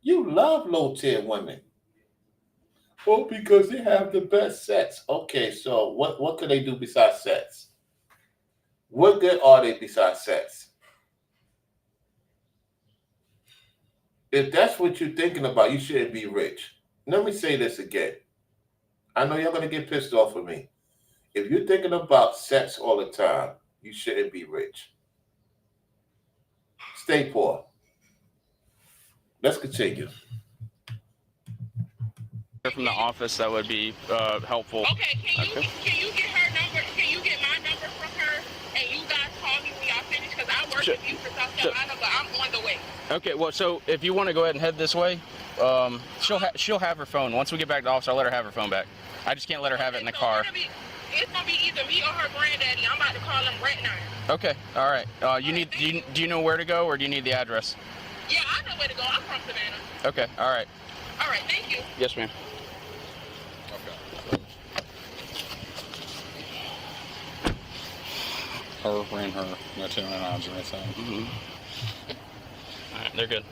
You love low-tier women. Oh, because they have the best sex. Okay, so what could they do besides sex? What good are they besides sex? If that's what you're thinking about, you shouldn't be rich. Let me say this again. I know you're going to get pissed off with me. If you're thinking about sex all the time, you shouldn't be rich. Stay poor. Let's continue. From the office, that would be helpful. Okay, can you get her number? Can you get my number from her? And you guys call me when y'all finish? Because I work with you for South Carolina, but I'm on the way. Okay, well, so if you want to go ahead and head this way, she'll have her phone. Once we get back to the office, I'll let her have her phone back. I just can't let her have it in the car. It's gonna be either me or her granddaddy. I'm about to call him right now. Okay, all right. Do you know where to go, or do you need the address? Yeah, I know where to go. I'm from Savannah. Okay, all right. All right, thank you. Yes, ma'am. Her ran her, no 209s or anything. All right, they're good.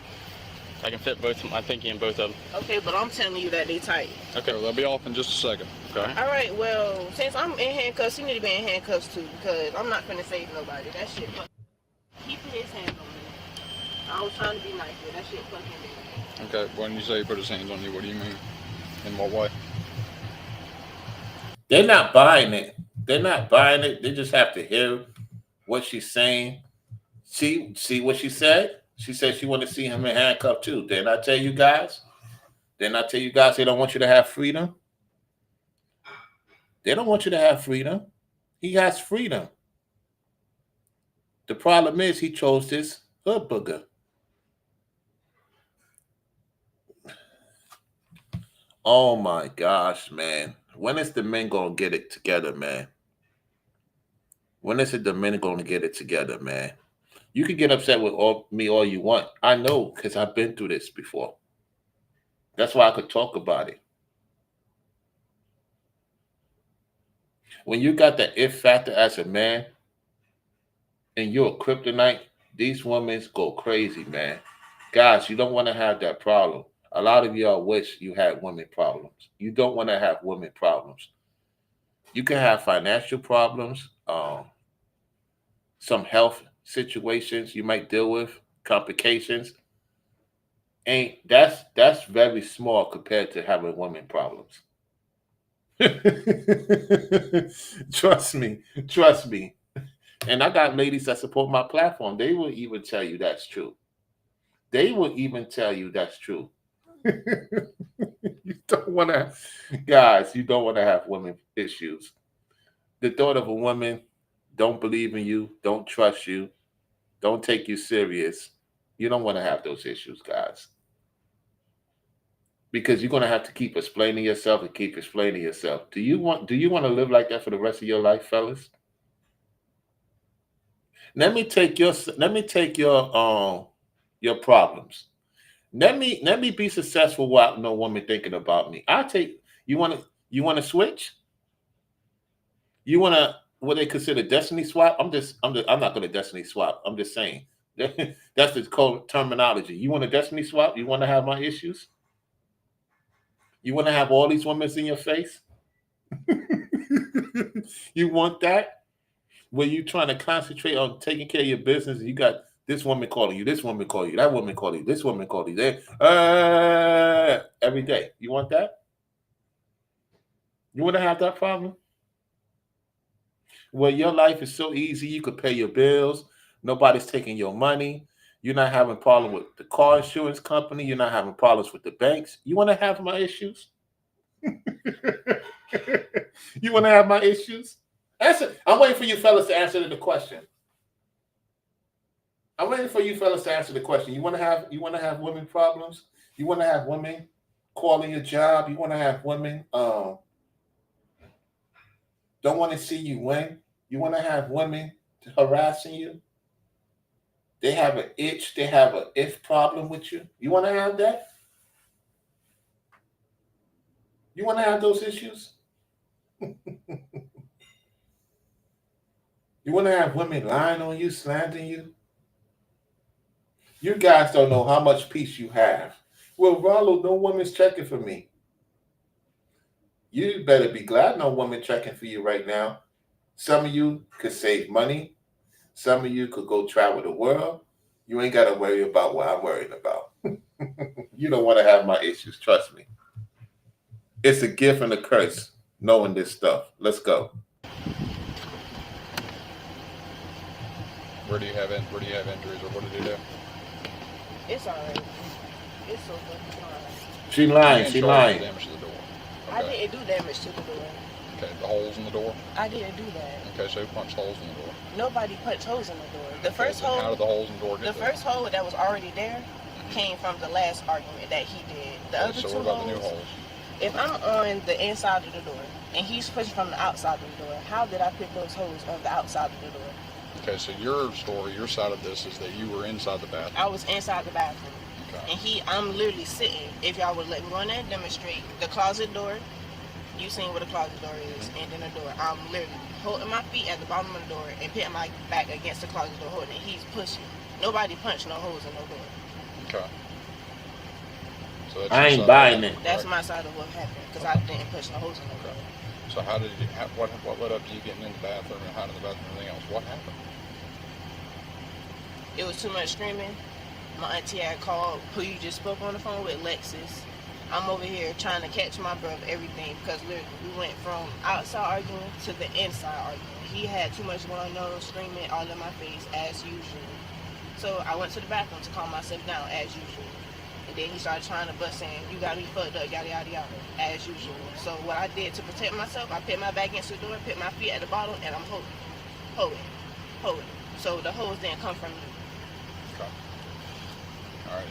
I can fit both. I'm thinking in both of them. Okay, but I'm telling you that they tight. Okay, well, they'll be off in just a second. Okay. All right, well, since I'm in handcuffs, you need to be in handcuffs too, because I'm not finna save nobody. That shit fucking. Keep his hands on me. I was trying to be nice, but that shit fucking big. Okay, when you say he put his hands on you, what do you mean? In what way? They're not buying it. They're not buying it. They just have to hear what she's saying. See what she said? She said she wanted to see him in handcuffs too. Didn't I tell you guys? Didn't I tell you guys they don't want you to have freedom? They don't want you to have freedom. He has freedom. The problem is he chose this hood booger. Oh my gosh, man. When is the men going to get it together, man? When is the men going to get it together, man? You can get upset with me all you want. I know because I've been through this before. That's why I could talk about it. When you got the if factor as a man and you're a kryptonite, these women go crazy, man. Guys, you don't want to have that problem. A lot of y'all wish you had women problems. You don't want to have women problems. You can have financial problems, some health situations you might deal with, complications. That's very small compared to having women problems. Trust me. And I got ladies that support my platform. They will even tell you that's true. You don't want to, guys, you don't want to have women issues. The thought of a woman don't believe in you, don't trust you, don't take you serious. You don't want to have those issues, guys. Because you're going to have to keep explaining yourself. Do you want to live like that for the rest of your life, fellas? Let me take your problems. Let me be successful without no woman thinking about me. You want to switch? You want to what they consider destiny swap? I'm not going to destiny swap. I'm just saying. That's the code terminology. You want a destiny swap? You want to have my issues? You want to have all these women in your face? You want that? Where you trying to concentrate on taking care of your business, and you got this woman calling you, this woman calling you, that woman calling you, this woman calling you, every day. You want that? You want to have that problem? Well, your life is so easy. You could pay your bills. Nobody's taking your money. You're not having problem with the car insurance company. You're not having problems with the banks. You want to have my issues? You want to have my issues? Answer. I'm waiting for you fellas to answer the question. You want to have women problems? You want to have women calling your job? You want to have women don't want to see you win? You want to have women harassing you? They have an itch. They have an if problem with you. You want to have that? You want to have those issues? You want to have women lying on you, slandering you? You guys don't know how much peace you have. Well, Rollo, no woman's checking for me. You better be glad no woman checking for you right now. Some of you could save money. Some of you could go travel the world. You ain't got to worry about what I'm worried about. You don't want to have my issues. Trust me. It's a gift and a curse knowing this stuff. Let's go. Where do you have injuries, or what did you do? It's alright. It's so fucking fine. She lying. Damage to the door. I didn't do damage to the door. Okay, the holes in the door? I didn't do that. Okay, so who punched holes in the door? Nobody punched holes in the door. The first How hole. did the holes in the door get The there? first hole that was already there came from the last argument that he did. The other So two what about the new holes. holes? If I'm on the inside of the door and he's pushing from the outside of the door, how did I pick those holes on the outside of the door? Okay, so your story, your side of this is that you were inside the bathroom. I was inside the bathroom. Okay. And I'm literally sitting. If y'all would let me go in there and demonstrate the closet door, you seen what a closet door is, and then the door. I'm literally holding my feet at the bottom of the door and putting my back against the closet door holding it. He's pushing. Nobody punched no holes in no door. Okay. So that's I your ain't side. buying it. That's my side of what happened, because I didn't push no holes in no door. So what led up to you getting in the bathroom and hiding in the bathroom and everything else? What happened? It was too much screaming. My auntie had called who you just spoke on the phone with, Lexus. I'm over here trying to catch my breath, everything, because literally we went from outside arguing to the inside arguing. He had too much going on, screaming all in my face as usual. So I went to the bathroom to calm myself down as usual. And then he started trying to bust saying, you got me fucked up, yada, yada, yada, as usual. So what I did to protect myself, I put my back against the door, put my feet at the bottom, and I'm holding. So the holes didn't come from me. Okay. All right.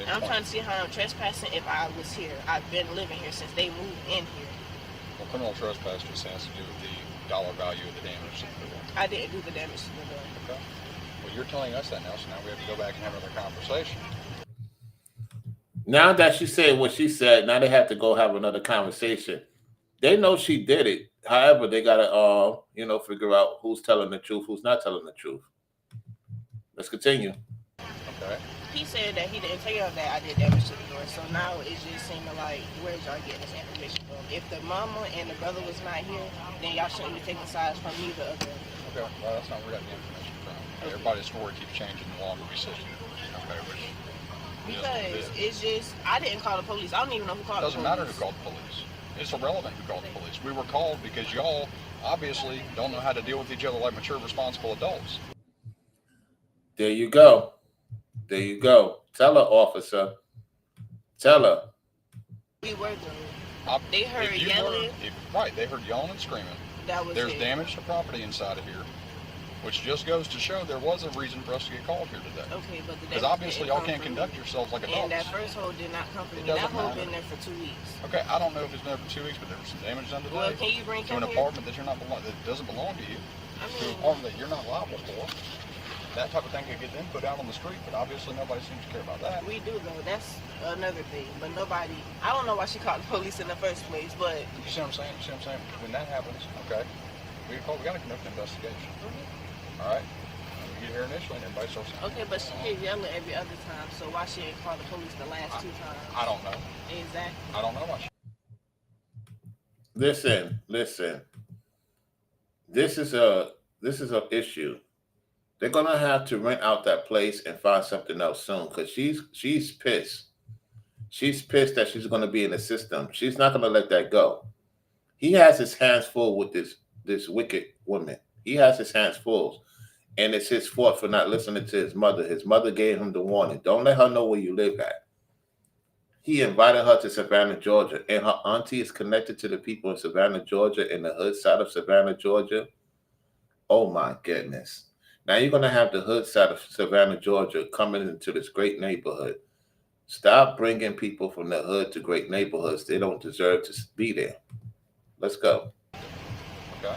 I'm trying to see how I'm trespassing if I was here. I've been living here since they moved in here. Well, criminal trespass just has to do with the dollar value of the damage to the door. I didn't do the damage to the door. Okay. Well, you're telling us that now, so now we have to go back and have another conversation. Now that she said what she said, now they have to go have another conversation. They know she did it. However, they gotta figure out who's telling the truth, who's not telling the truth. Let's continue. Okay. He said that he didn't tell y'all that I did damage to the door. So now it's just seeming like, where's y'all getting this information from? If the mama and the brother was not here, then y'all shouldn't be taking sides from neither of them. Okay, well, that's not where we got the information from. Everybody's story keeps changing the longer we sit here. Okay, which Because it's just, I didn't call the police. I don't even know who called the police. doesn't matter who called the police. It's irrelevant who called the police. We were called because y'all obviously don't know how to deal with each other like mature, responsible adults. There you go. There you go. Tell her, officer. Tell her. We were though. They heard yelling. Right, they heard yelling and screaming. There's damage to property inside of here, which just goes to show there was a reason for us to get called here today. Okay, but because obviously y'all can't conduct yourselves like adults. And that first hole did not come from me. That hole been there for 2 weeks. Okay, I don't know if it's been there for 2 weeks, but there was some damage done today. Well, can you bring to an apartment that that doesn't belong to you, to an apartment that you're not liable for. That type of thing could get them put out on the street, but obviously nobody seems to care about that. We do though. That's another thing. But nobody. I don't know why she called the police in the first place, but you see what I'm saying? You see what I'm saying? When that happens, okay, we got to conduct an investigation. All right. You get here initially, and everybody starts saying, okay, but she did yelling every other time. So why she didn't call the police the last 2 times? I don't know. Exactly. I don't know why she. Listen. This is a issue. They're gonna have to rent out that place and find something else soon because she's pissed. She's pissed that she's gonna be in the system. She's not gonna let that go. He has his hands full with this wicked woman. He has his hands full, and it's his fault for not listening to his mother. His mother gave him the warning. Don't let her know where you live at. He invited her to Savannah, Georgia, and her auntie is connected to the people in Savannah, Georgia, in the hood side of Savannah, Georgia. Oh my goodness. Now you're going to have the hood side of Savannah, Georgia coming into this great neighborhood. Stop bringing people from the hood to great neighborhoods. They don't deserve to be there. Let's go. Okay.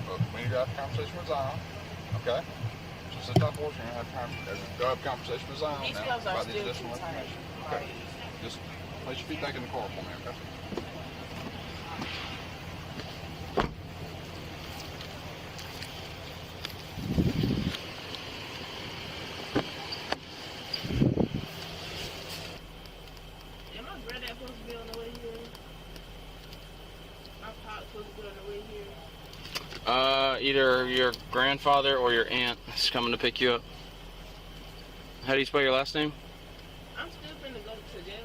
Well, we need to have a conversation with Zion. Okay. Just a tough horse. We're going to have a conversation with Zion now about the additional information. Okay. Just place your feet back in the car for me, okay? Either your grandfather or your aunt is coming to pick you up. How do you spell your last name? I'm still finna go to jail.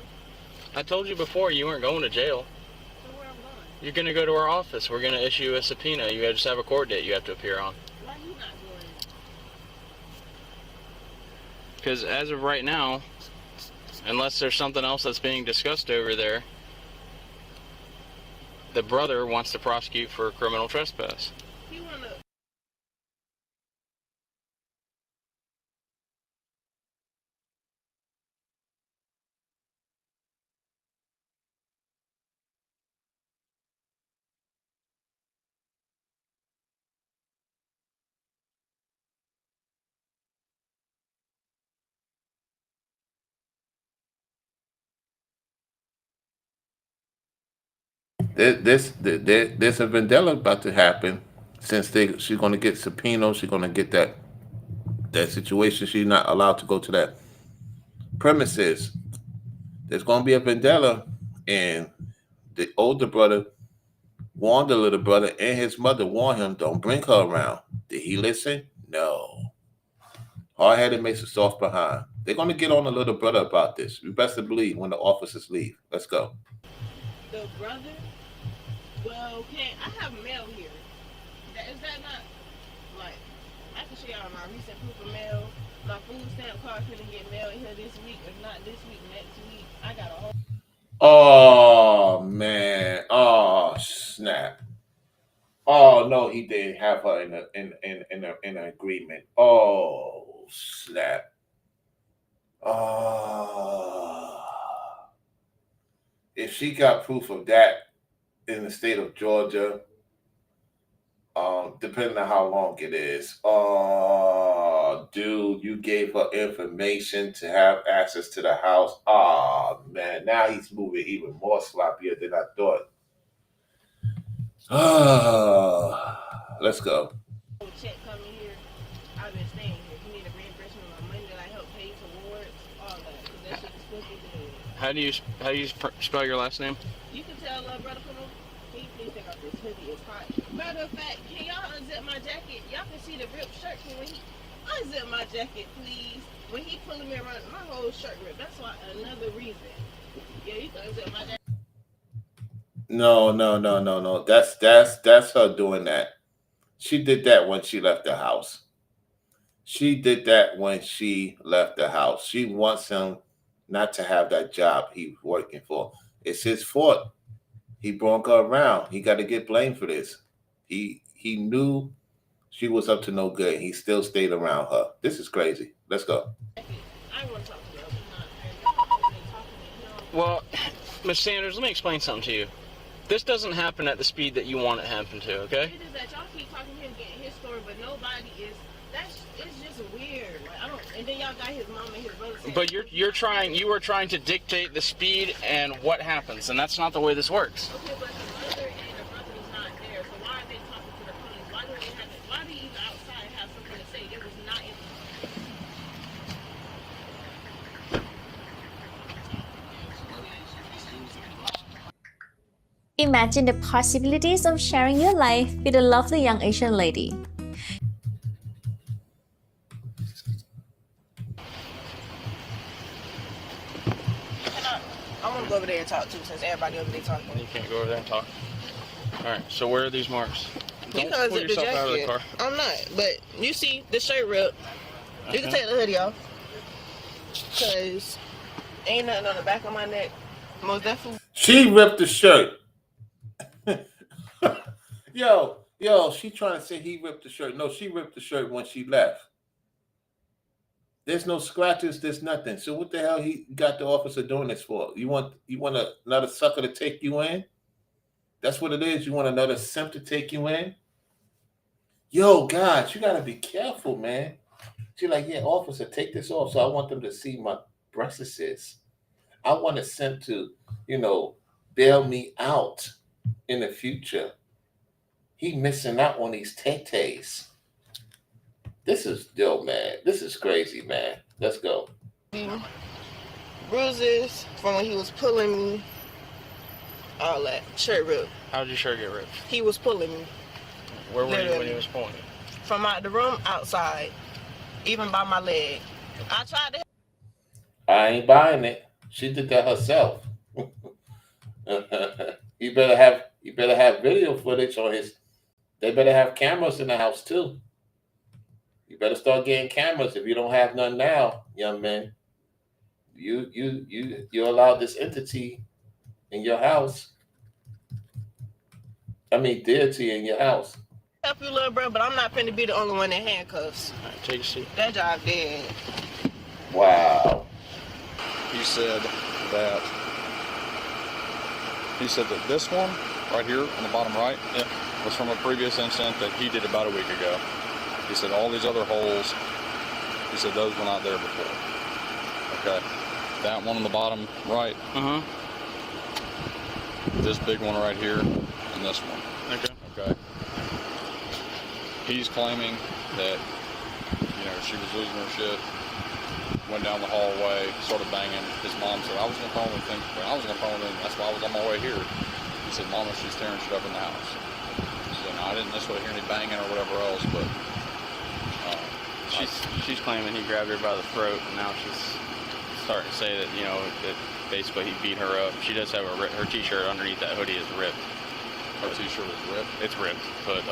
I told you before you weren't going to jail. So where I'm going? You're going to go to our office. We're going to issue a subpoena. You just have a court date you have to appear on. Why you not going? Because as of right now, unless there's something else that's being discussed over there, the brother wants to prosecute for criminal trespass. He wanna. There's a vendetta about to happen since she's going to get subpoenaed. She's going to get that situation. She's not allowed to go to that premises. There's going to be a vendetta, and the older brother warned the little brother, and his mother warned him, don't bring her around. Did he listen? No. Hard-headed makes a soft behind. They're going to get on the little brother about this. You best to believe when the officers leave. Let's go. The brother? Well, okay, I have mail here. Is that not, like, I can show y'all my recent proof of mail. My food stamp card couldn't get mail in here this week, or not this week, next week. I got a whole... Oh, man. Oh, snap. Oh, no, he didn't have her in an agreement. Oh, snap. Oh. If she got proof of that in the state of Georgia, depending on how long it is, Oh, dude, you gave her information to have access to the house. Oh, man, now he's moving even more sloppier than I thought. Let's go. Check coming here. I've been staying here. If you need a reimbursement of my money that I help pay towards, all that. Because that shit is fucking good. How do you spell your last name? You can tell brother Pano, can you please take off this hoodie? It's hot. Matter of fact, can y'all unzip my jacket? Y'all can see the ripped shirt. Can when he unzip my jacket, please? When he pulling me around, my whole shirt ripped. That's why another reason. Yeah, you can unzip my jacket. No. That's her doing that. She did that when she left the house. She wants him not to have that job he's working for. It's his fault. He brought her around. He got to get blamed for this. He knew she was up to no good. He still stayed around her. This is crazy. Let's go. I want to talk to you. Well, Ms. Sanders, let me explain something to you. This doesn't happen at the speed that you want it to happen to, okay? It is that y'all keep talking to him, getting his story, but nobody is. It's just weird. Like, I don't. And then y'all got his mom and his brother saying. But you are trying to dictate the speed and what happens, and that's not the way this works. Okay, but the mother and the brother is not there, so why are they talking to the police? Why do they even outside have something to say? There was not. Imagine the possibilities of sharing your life with a lovely young Asian lady. I want to go over there and talk too, since everybody over there talking. You can't go over there and talk. All right. So where are these marks? You Don't can pull unzip the yourself out of the jacket. car. I'm not, but you see the shirt ripped. You can take the hoodie off, cause ain't nothing on the back of my neck. Most definitely. She ripped the shirt. Yo, she trying to say he ripped the shirt. No, she ripped the shirt when she left. There's no scratches, there's nothing. So what the hell he got the officer doing this for? You want another sucker to take you in? That's what it is. You want another simp to take you in? Yo, guys, you gotta be careful, man. She's like, yeah, officer, take this off. So I want them to see my breasts. I want a simp to, bail me out in the future. He missing out on these tay-tays. This is man. This is crazy, man. Let's go. Bruises from when he was pulling me. All that. Shirt ripped. How did your shirt get ripped? He was pulling me. Where were you when he was pulling you? From out the room, outside. Even by my leg. I tried to. I ain't buying it. She did that herself. You better have video footage on his. They better have cameras in the house too. You better start getting cameras if you don't have none now, young man. You allowed this entity in your house. I mean, deity in your house. Help you, little bro, but I'm not finna be the only one in handcuffs. All right, take a seat. That job dead. Wow. He said that this one right here on the bottom right was from a previous incident that he did about a week ago. He said all these other holes, he said those were not there before. Okay. That one on the bottom right. This big one right here and this one. Okay. He's claiming that, she was losing her shit, went down the hallway, started banging. His mom said, I was going to phone with him. That's why I was on my way here. He said, Mama, she's tearing shit up in the house. So no, I didn't necessarily hear any banging or whatever else, but she's claiming he grabbed her by the throat, and now she's starting to say that that basically he beat her up. She does have her t-shirt underneath that hoodie is ripped. Her t-shirt is ripped. It's ripped, but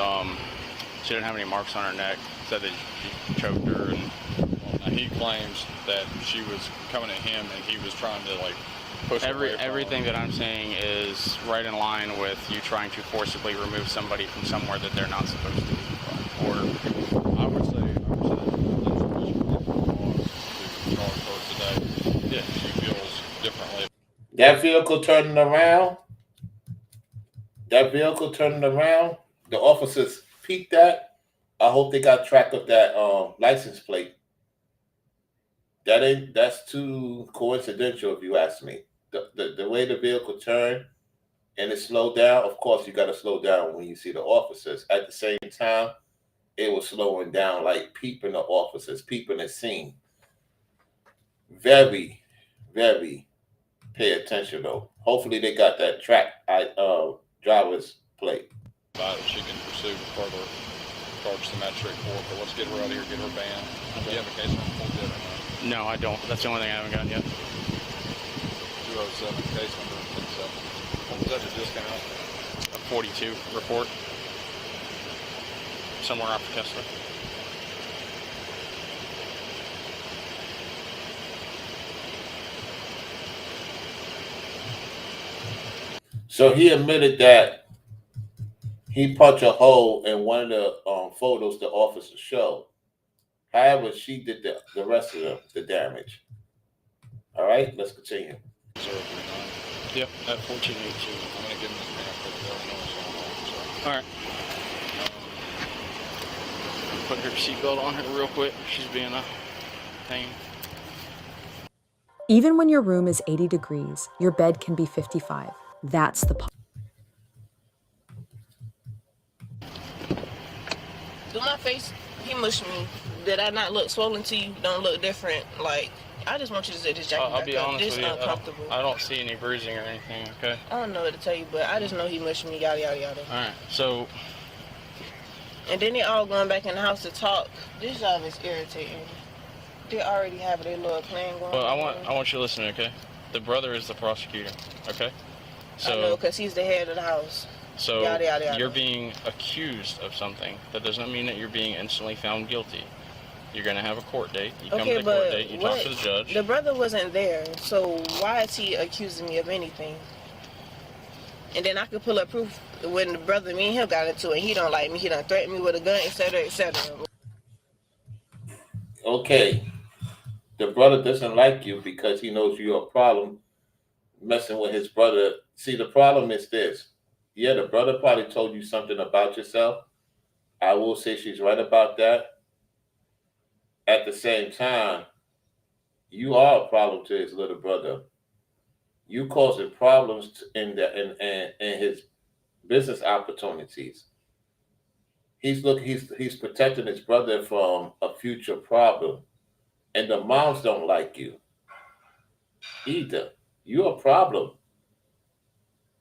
she didn't have any marks on her neck. Said that she choked her, and he claims that she was coming at him and he was trying to push everything that I'm saying is right in line with you trying to forcibly remove somebody from somewhere that they're not supposed to be. Or I would say today. Yeah, she feels differently. That vehicle turning around. The officers peeked that. I hope they got track of that license plate. That's too coincidental, if you ask me. The way the vehicle turned and it slowed down, of course you got to slow down when you see the officers. At the same time, it was slowing down, like peeping the officers, peeping the scene. Very, very pay attention though. Hopefully they got that driver's plate. She can pursue further charges to magistrate court, but let's get her out of here, get her banned. Do you have a case on full debt or not? No, I don't. That's the only thing I haven't gotten yet. 207, case number 10-7. Was that just came out? A 42 report. Somewhere after Kessler. So he admitted that he punched a hole in one of the photos the officer showed. However, she did the rest of the damage. All right, let's continue. 039. Yep, at 1418. I'm going to give him this man for the All right. Put her seatbelt on her real quick. She's being a pain. Even when your room is 80 degrees, your bed can be 55. That's the Do my face, he mushed me. Did I not look swollen to you? Don't look different? Like, I just want you to say this jacket I'll be honest this with you. uncomfortable. I don't see any bruising or anything, okay? I don't know what to tell you, but I just know he mushed me, yada, yada, yada. All right, so... And then they all going back in the house to talk. This job is irritating. They already have their little plan going Well, on. I want you to listen, okay? The brother is the prosecutor, okay? I know, because he's the head of the house. So Yada, yada, yada. you're being accused of something. That does not mean that you're being instantly found guilty. You're going to have a court date. You come to the court date, you talk to the judge. The brother wasn't there, so why is he accusing me of anything? And then I could pull up proof when the brother, me and him got into it. He don't like me. He done threatened me with a gun, etc., etc. Okay, the brother doesn't like you because he knows you're a problem messing with his brother. See, the problem is this. Yeah, the brother probably told you something about yourself. I will say she's right about that. At the same time, you are a problem to his little brother. You causing problems in his business opportunities. He's protecting his brother from a future problem. And the moms don't like you either. You're a problem.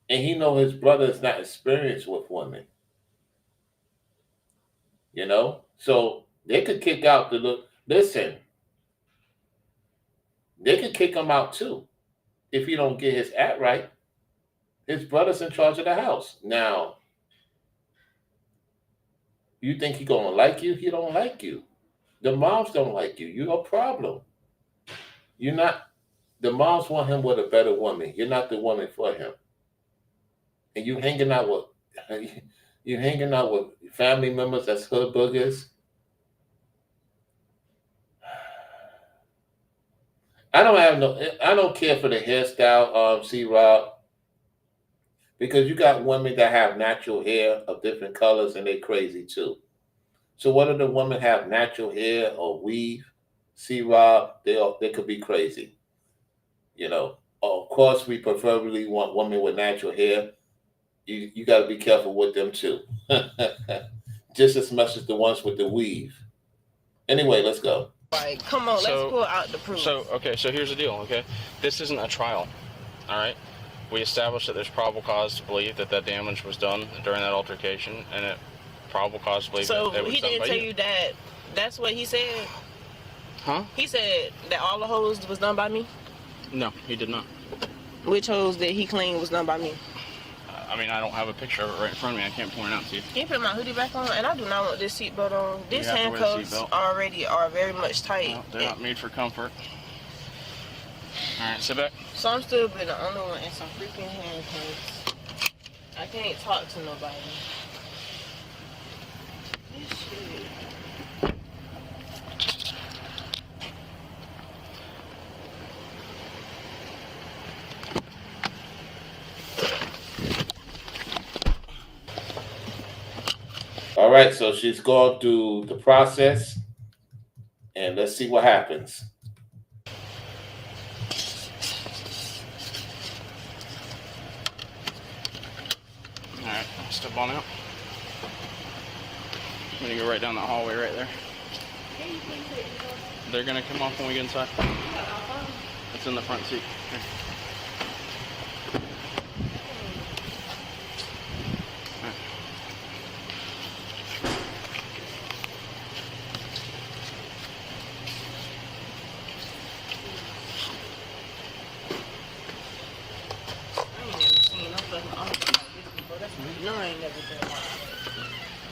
And he know his brother is not experienced with women. You know? So they could kick out listen. They could kick him out too if he don't get his act right. His brother's in charge of the house. Now, you think he gonna like you? He don't like you. The moms don't like you. You're a problem. You're not. The moms want him with a better woman. You're not the woman for him. And you hanging out with family members that's hood boogers. I don't care for the hairstyle, C-Rob, because you got women that have natural hair of different colors and they crazy too. So whether the women have natural hair or weave, C-Rob, they could be crazy. You know, of course, we preferably want women with natural hair. You got to be careful with them too, just as much as the ones with the weave. Anyway, let's go. Like, come on, let's pull out the proof. So here's the deal, okay? This isn't a trial, all right? We established that there's probable cause to believe that damage was done during that altercation, and it probable cause to believe that it was done by you. So he didn't tell you that that's what he said? Huh? He said that all the hoes was done by me? No, he did not. Which hoes that he claimed was done by me? I mean, I don't have a picture of it right in front of me. I can't point it out to you. Can you put my hoodie back on? And I do not want this seatbelt on. These handcuffs already are very much tight. No, they're not made for comfort. All right, sit back. So I'm still being the only one in some freaking handcuffs. I can't talk to nobody. This shit. All right, so she's going through the process, and let's see what happens. All right, step on out. I'm gonna go right down that hallway right there. They're gonna come off when we get inside. It's in the front seat. Here.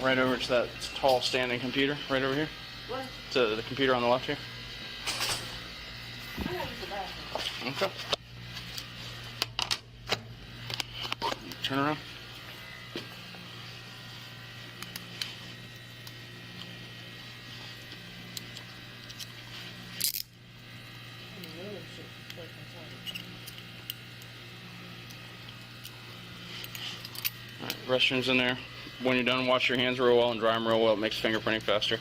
Right over to that tall standing computer, right over here. What? To the computer on the left here. Okay. Turn around. All right, restrooms in there. When you're done, wash your hands real well and dry them real well. It makes fingerprinting faster.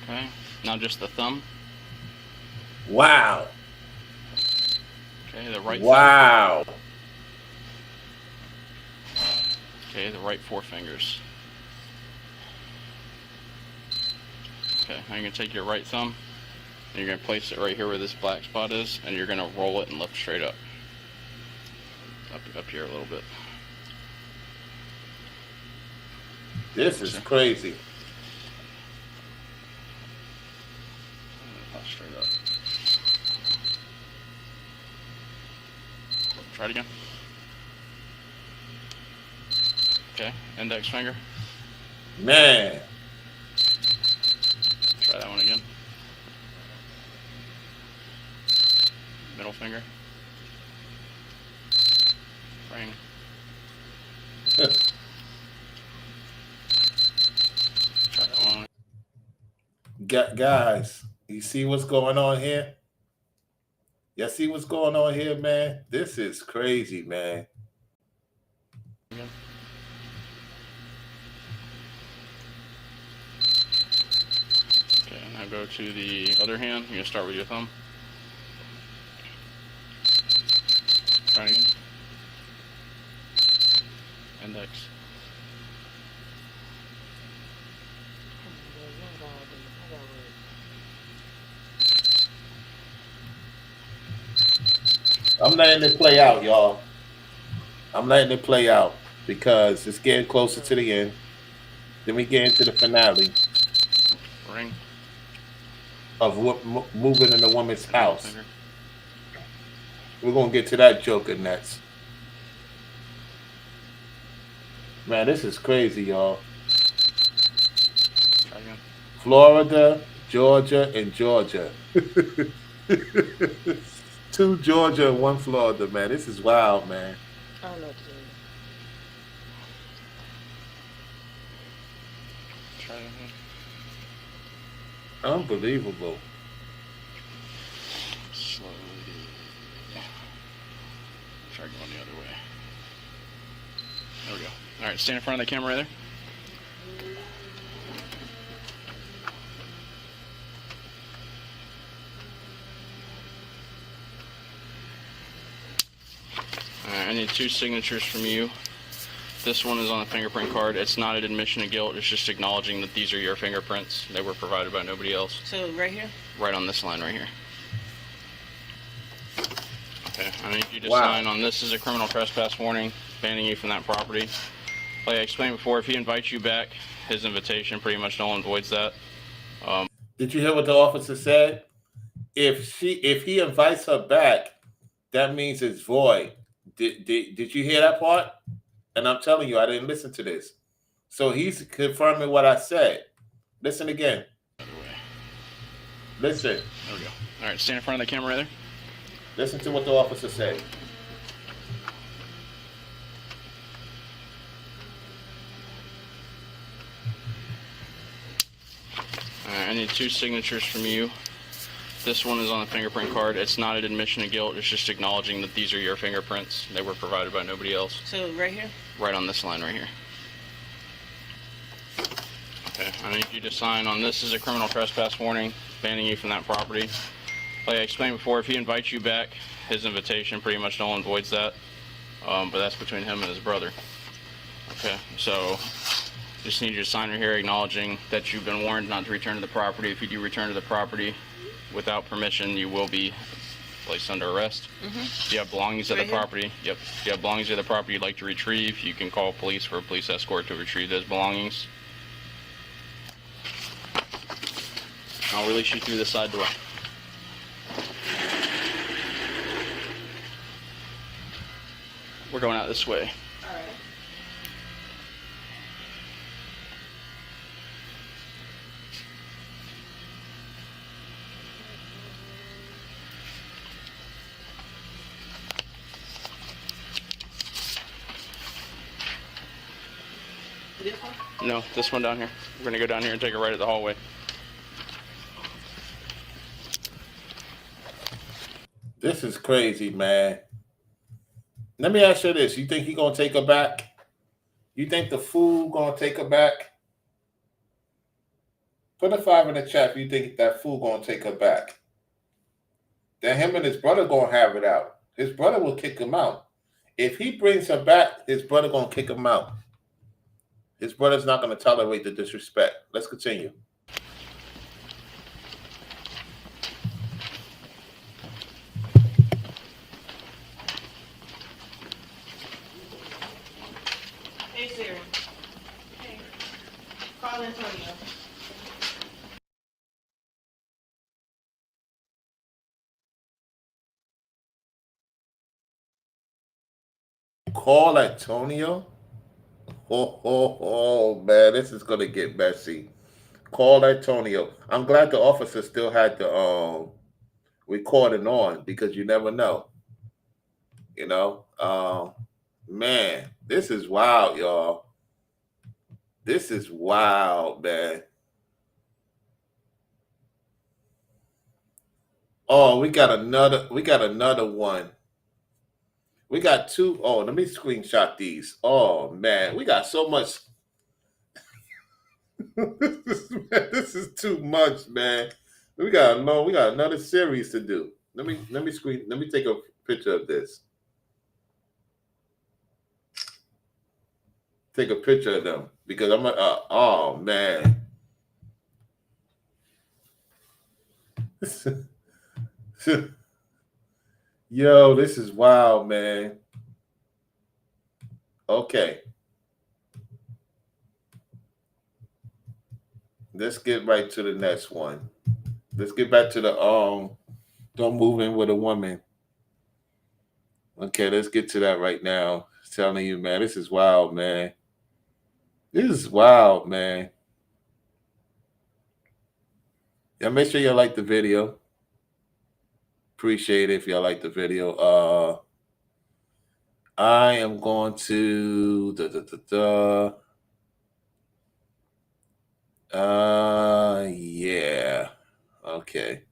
Okay, now just the thumb. Wow. Okay, the right Wow. thumb. Okay, the right four fingers. Okay, now you're going to take your right thumb and you're going to place it right here where this black spot is, and you're going to roll it and lift straight up. Up here a little bit. This is crazy. Straight up. Try it again. Okay, index finger. Man. Try that one again. Middle finger. Ring. Try that one. Guys, you see what's going on here? You see what's going on here, man? This is crazy, man. Again. Okay, now go to the other hand. You're going to start with your thumb. Try again. Index. I'm letting it play out, y'all. I'm letting it play out because it's getting closer to the end. Then we get into the finale Ring. of moving in the woman's house. We're going to get to that joker next. Man, this is crazy, y'all. Try again. Florida, Georgia, and Georgia. 2 Georgia and 1 Florida, man. This is wild, man. I don't know what to do. Try again. Unbelievable. Slowly. Try going the other way. There we go. All right, stand in front of the camera right there. I need 2 signatures from you. This one is on the fingerprint card. It's not an admission of guilt. It's just acknowledging that these are your fingerprints. They were provided by nobody else. So right here? Right on this line right here. Okay, I need you to Wow. sign on this as a criminal trespass warning, banning you from that property. Like I explained before, if he invites you back, his invitation pretty much null and voids that. Did you hear what the officer said? If he invites her back, that means it's void. Did you hear that part? And I'm telling you, I didn't listen to this. So he's confirming what I said. Listen again. Listen. There we go. All right, stand in front of the camera right there. Listen to what the officer said. I need 2 signatures from you. This one is on the fingerprint card. It's not an admission of guilt. It's just acknowledging that these are your fingerprints. They were provided by nobody else. So right here? Right on this line right here. Okay, I need you to sign on this as a criminal trespass warning, banning you from that property. Like I explained before, if he invites you back, his invitation pretty much null and voids that. But that's between him and his brother. Okay, so just need you to sign right here acknowledging that you've been warned not to return to the property. If you do return to the property without permission, you will be placed under arrest. If you have belongings at the property, if you have belongings at the property you'd like to retrieve, you can call police for a police escort to retrieve those belongings. I'll release you through the side door. We're going out this way. This one? No, this one down here. We're gonna go down here and take a right at the hallway. This is crazy, man. Let me ask you this. You think he gonna take her back? You think the fool gonna take her back? Put a 5 in the chat if you think that fool gonna take her back. Then him and his brother gonna have it out. His brother will kick him out. If he brings her back, his brother gonna kick him out. His brother's not gonna tolerate the disrespect. Let's continue. Hey Siri. Hey. Call Antonio. Call Antonio? Oh, man, this is gonna get messy. Call Antonio. I'm glad the officer still had the recording on because you never know. You know? Man, this is wild, y'all. This is wild, man. Oh, we got another one. We got 2. Oh, let me screenshot these. Oh man, we got so much. This is too much, man. We got another series to do. Let me take a picture of this. Take a picture of them because I'm oh man. Yo, this is wild, man. Okay. Let's get right to the next one. Let's get back to the don't move in with a woman. Okay, let's get to that right now. I'm telling you, man, this is wild, man. This is wild, man. Yeah, make sure you like the video. Appreciate it if y'all like the video. I am going to yeah. Okay.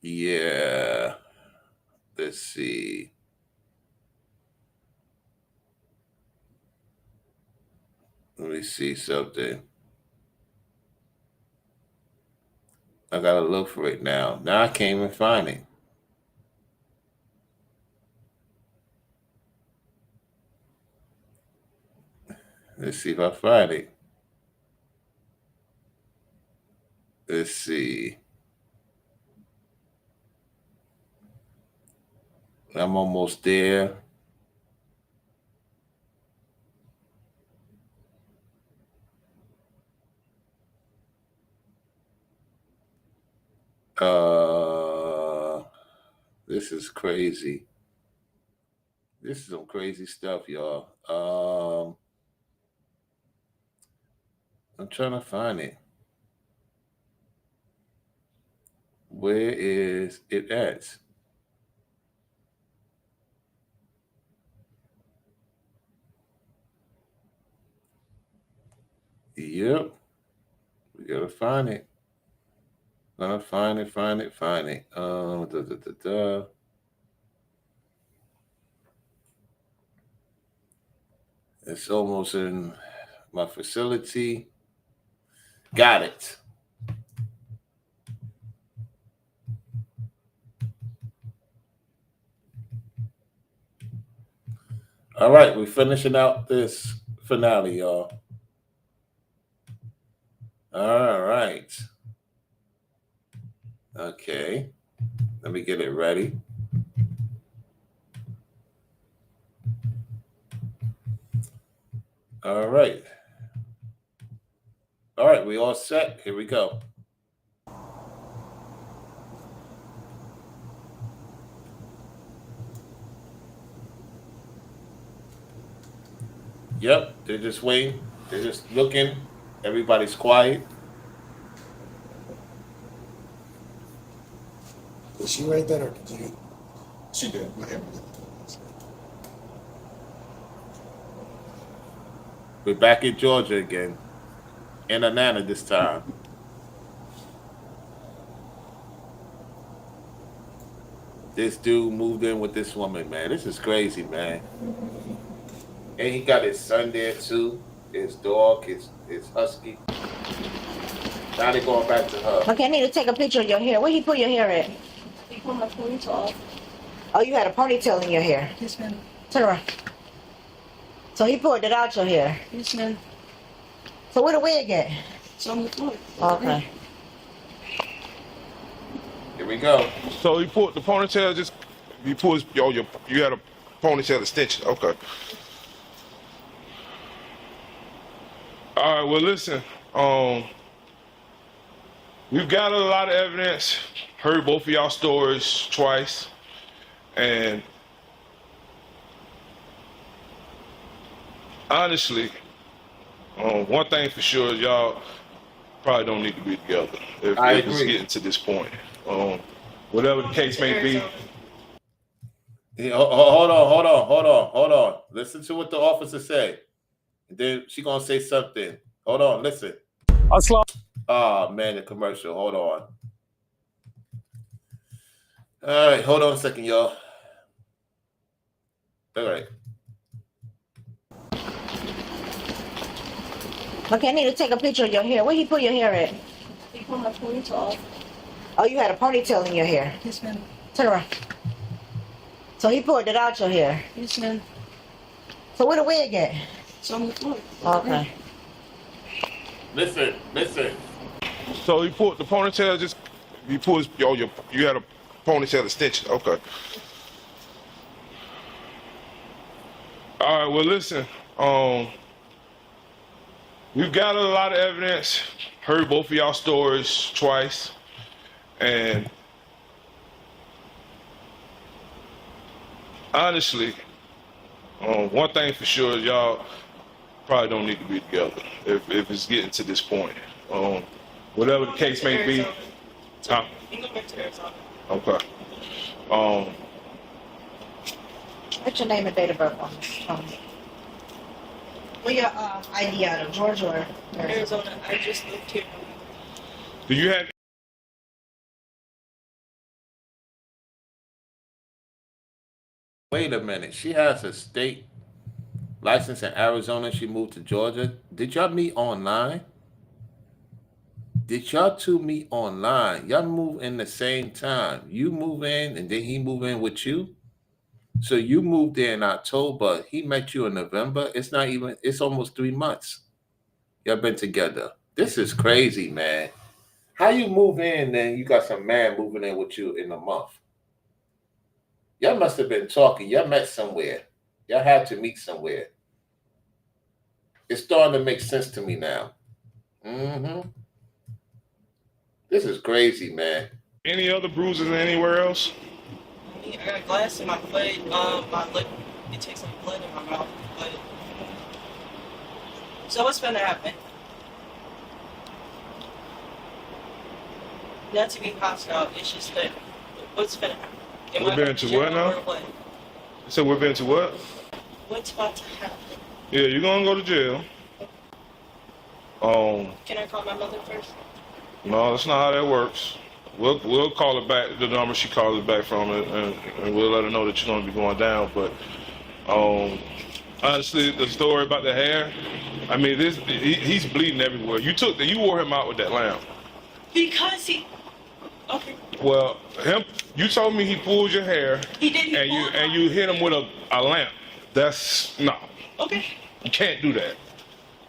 Yeah. Let's see. Let me see something. I gotta look for it now. Now I can't even find it. Let's see if I find it. Let's see. I'm almost there. This is crazy. This is some crazy stuff, y'all. I'm trying to find it. Where is it at? Yep. Gotta find it. Gotta find it. It's almost in my facility. Got it. All right, we're finishing out this finale, y'all. All right. Okay. Let me get it ready. All right. All right, we all set. Here we go. Yep, they're just waiting. They're just looking. Everybody's quiet. Was she right there or did you? She did. Okay. We're back in Georgia again. In Atlanta this time. This dude moved in with this woman, man. This is crazy, man. And he got his son there too. His dog, his husky. Now they're going back to her. Okay, I need to take a picture of your hair. Where he put your hair at? He put my ponytail off. Oh, you had a ponytail in your hair. Yes, ma'am. Turn around. So he pulled it out your hair. Yes, ma'am. So where the wig at? It's on the floor. Okay. Here we go. So he pulled the ponytail. Just you pulled you had a ponytail extension. Okay. All right. Well, listen. We've got a lot of evidence. Heard both of y'all stories twice, and honestly, one thing for sure is y'all probably don't need to be together if it's getting to this point. Whatever the case may be. Yeah, hold on. Listen to what the officer said. And then she gonna say something. Hold on, listen. Oh man, the commercial. Hold on. All right, hold on a second, y'all. All right. Okay, I need to take a picture of your hair. Where he put your hair at? He put my ponytail off. Oh, you had a ponytail in your hair. Yes, ma'am. Turn around. So he pulled it out your hair. Yes, ma'am. So where the wig at? It's on the floor. Okay. Listen. So he pulled the ponytail. Just you pulled you had a ponytail extension. Okay. All right. Well, listen. We've got a lot of evidence. Heard both of y'all stories twice, and honestly, one thing for sure is y'all probably don't need to be together if it's getting to this point. Whatever the case may be. Huh? Okay. What's your name and date of birth on this? Where your ID out of Georgia or Arizona? I just moved here. Do you have? Wait a minute. She has a state license in Arizona. She moved to Georgia. Did y'all meet online? Did y'all two meet online? Y'all move in the same time. You move in and then he move in with you. So you moved there in October. He met you in November. It's almost 3 months. Y'all been together. This is crazy, man. How you move in and you got some man moving in with you in a month? Y'all must have been talking. Y'all met somewhere. Y'all had to meet somewhere. It's starting to make sense to me now. This is crazy, man. Any other bruises anywhere else? I got glass in my foot. My lip, it takes some blood in my mouth. But so what's gonna happen? Not to be hostile. It's just that what's gonna happen? We're being to what now? So we're being to what? What's about to happen? Yeah, you're gonna go to jail. Can I call my mother first? No, that's not how that works. We'll call it back, the number she calls it back from it, and we'll let her know that you're going to be going down. But honestly, the story about the hair, I mean, he's bleeding everywhere. You wore him out with that lamp. Because he. Okay. Well, you told me he pulled your hair. He did. And you hit him with a lamp. That's no. Okay. You can't do that.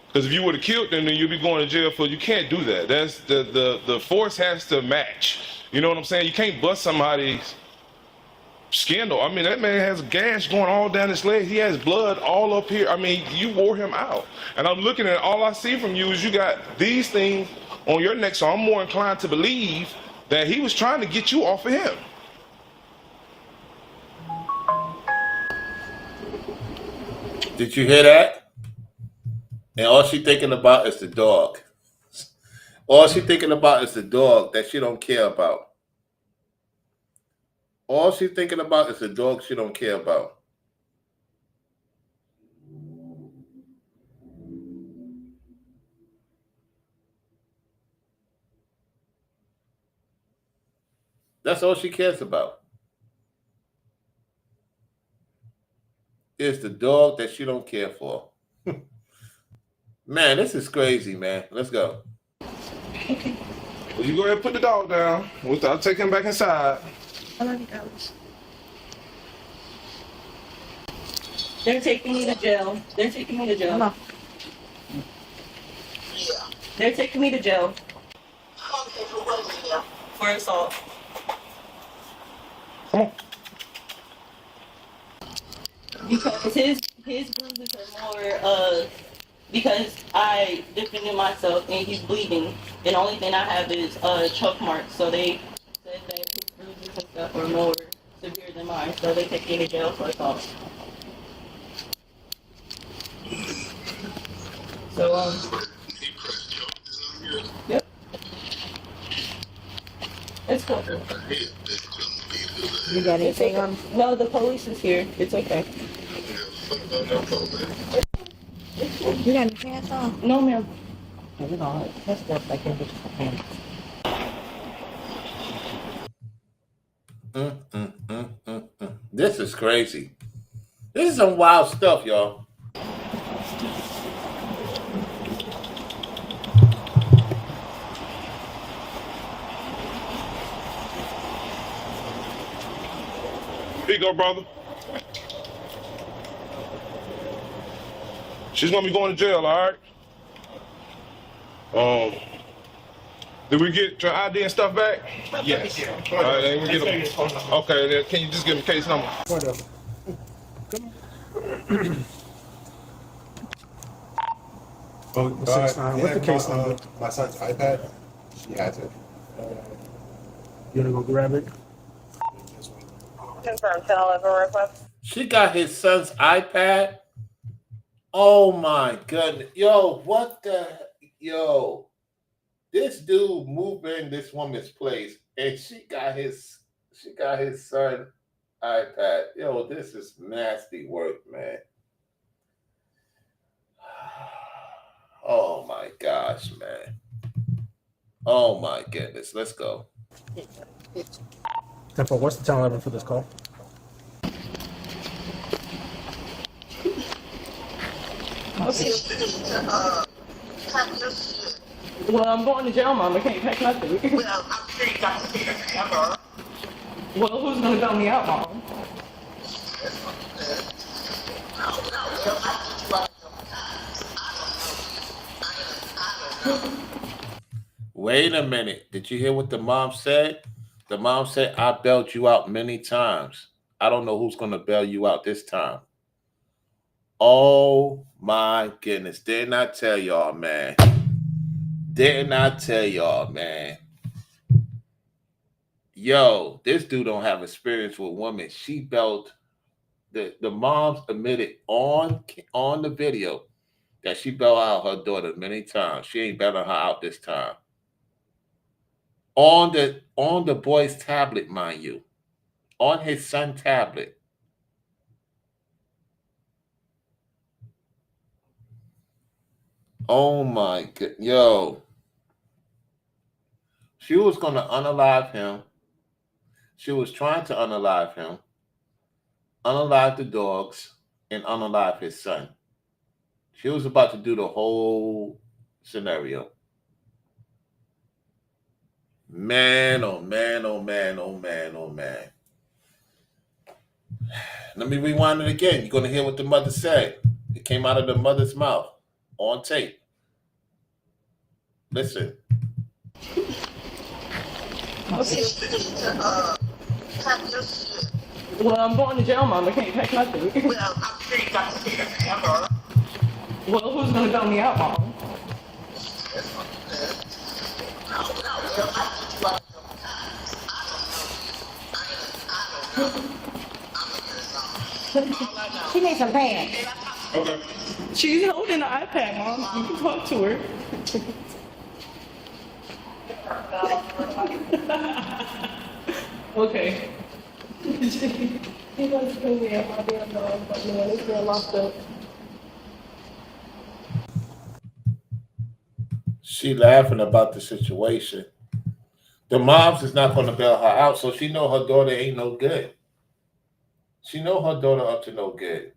Because if you would have killed them, then you'd be going to jail for. You can't do that. That's the force has to match. You know what I'm saying? You can't bust somebody's skin. I mean, that man has a gash going all down his leg. He has blood all up here. I mean, you wore him out. And I'm looking at all I see from you is you got these things on your neck. So I'm more inclined to believe that he was trying to get you off of him. Did you hear that? And all she thinking about is the dog. All she thinking about is the dog that she don't care about. All she thinking about is the dog she don't care about. That's all she cares about. Is the dog that she don't care for. Man, this is crazy, man. Let's go. Okay. Well, you go ahead and put the dog down. I'll take him back inside. I love you guys. They're taking me to jail. They're taking me to jail. Yeah. They're taking me to jail. For assault. Come on. Because his bruises are more because I defended myself and he's bleeding. And the only thing I have is choke marks. So they said that his bruises and stuff are more severe than mine. So they take me to jail for assault. So yep. It's cool. You got anything on? No, the police is here. It's okay. You got any pants on? No, ma'am. We're gonna let's go back in with the pants. This is crazy. This is some wild stuff, y'all. Here you go, brother. She's gonna be going to jail, all right? Did we get your ID and stuff back? Yes. All right, then we get them. Okay, then can you just give me case number? What's the case number? My son's iPad. She has it. You wanna go grab it? Confirm 1011 request. She got his son's iPad. Oh my goodness. Yo, what the yo. This dude moved in this woman's place and she got his son iPad. Yo, this is nasty work, man. Oh my gosh, man. Oh my goodness. Let's go. Tempo, what's the 1011 for this call? Well, I'm going to jail, Mom. I can't pack nothing. Well, I'm sure you got to pay the camera. Well, who's going to bail me out, Mom? Wait a minute. Did you hear what the mom said? The mom said, I bailed you out many times. I don't know who's going to bail you out this time. Oh my goodness. Didn't I tell y'all, man? Didn't I tell y'all, man? Yo, this dude don't have experience with women. She bailed. The moms admitted on the video that she bailed out her daughter many times. She ain't bailing her out this time. On the boy's tablet, mind you. On his son's tablet. Oh my god. Yo. She was going to unalive him. She was trying to unalive him, unalive the dogs, and unalive his son. She was about to do the whole scenario. Man, oh man, oh man, oh man, oh man. Let me rewind it again. You're going to hear what the mother said. It came out of the mother's mouth on tape. Listen. Well, I'm going to jail, Mom. I can't pack nothing. Well, I'm sure you got to see the camera. Well, who's going to bail me out, Mom? She needs some pants. Okay. She's holding the iPad, Mom. You can talk to her. Okay. He wants to bring me up. I'll be on but it's been locked up. She laughing about the situation. The moms is not going to bail her out, so she know her daughter ain't no good. She know her daughter up to no good.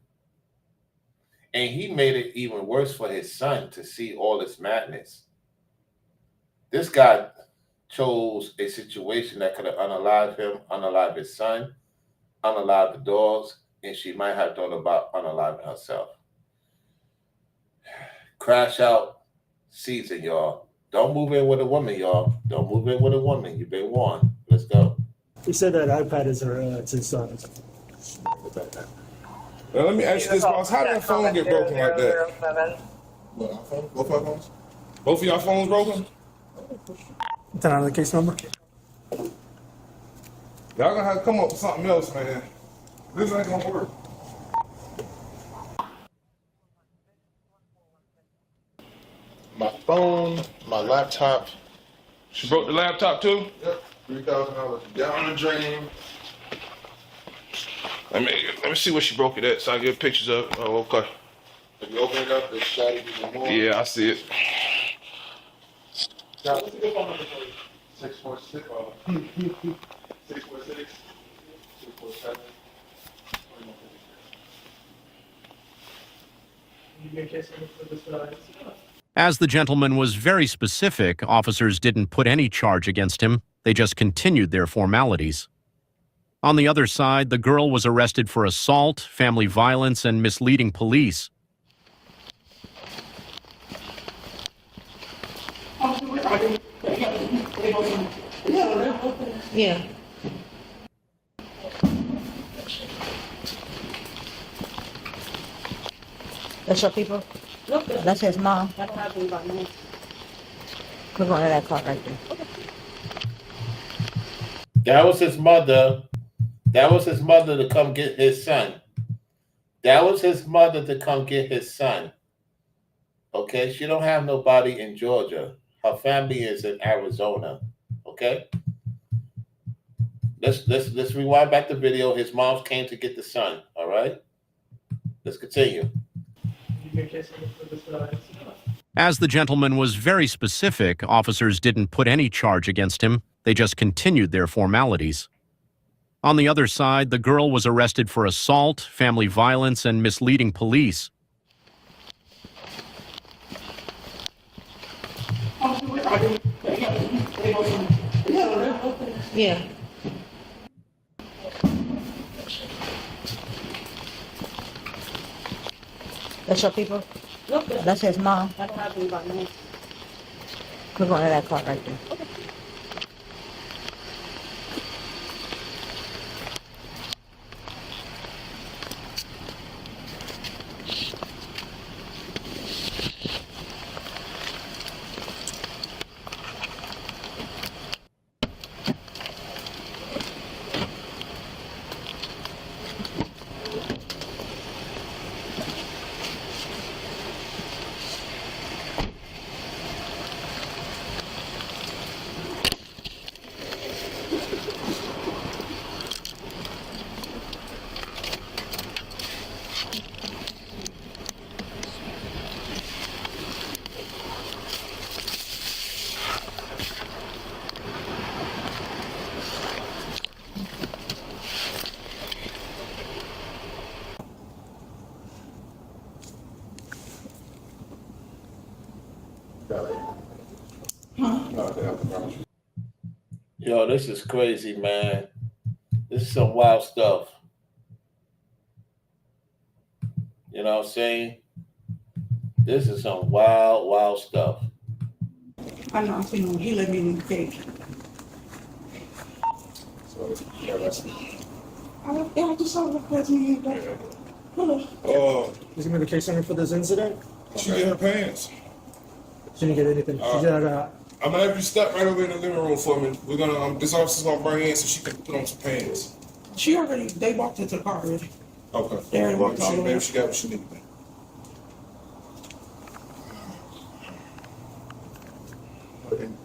And he made it even worse for his son to see all this madness. This guy chose a situation that could have unalived him, unalived his son, unalived the dogs, and she might have thought about unaliving herself. Crash out season, y'all. Don't move in with a woman, y'all. Don't move in with a woman. You've been warned. Let's go. He said that iPad is it's his son's. Now, let me ask you this, boss. How did that phone get broken like that? What, our phone? Both our phones? Both of y'all phones broken? Is that on the case number? Y'all gonna have to come up with something else, man. This ain't gonna work. My phone, my laptop. She broke the laptop too? Yep, $3,000 down the drain. Let me see what she broke it at so I can get pictures of it. Oh, okay. If you open it up, it's shattered even more. Yeah, I see it. Now, what's the good phone number for you? 646. 646. 647. As the gentleman was very specific, officers didn't put any charge against him. They just continued their formalities. On the other side, the girl was arrested for assault, family violence, and misleading police. Yeah. That's your people? That's his mom. We're going to that car right there. That was his mother. That was his mother to come get his son. That was his mother to come get his son. Okay, she don't have nobody in Georgia. Her family is in Arizona. Okay. Let's rewind back the video. His mom came to get the son. All right. Let's continue. As the gentleman was very specific, officers didn't put any charge against him. They just continued their formalities. On the other side, the girl was arrested for assault, family violence, and misleading police. Yeah. That's your people? That's his mom. We're going to that car right there. Yo, this is crazy, man. This is some wild stuff. You know what I'm saying? This is some wild, wild stuff. I know, I seen him. He let me in the cage. So, yeah, that's I just saw the president. He's gonna be the case center for this incident. She get her pants. She didn't get anything. She got I'm gonna have you step right over in the living room for me. We're gonna this officer's gonna bring her in so she can put on some pants. They walked into the car already. Okay. They already walked all the way. Maybe she got what she needed.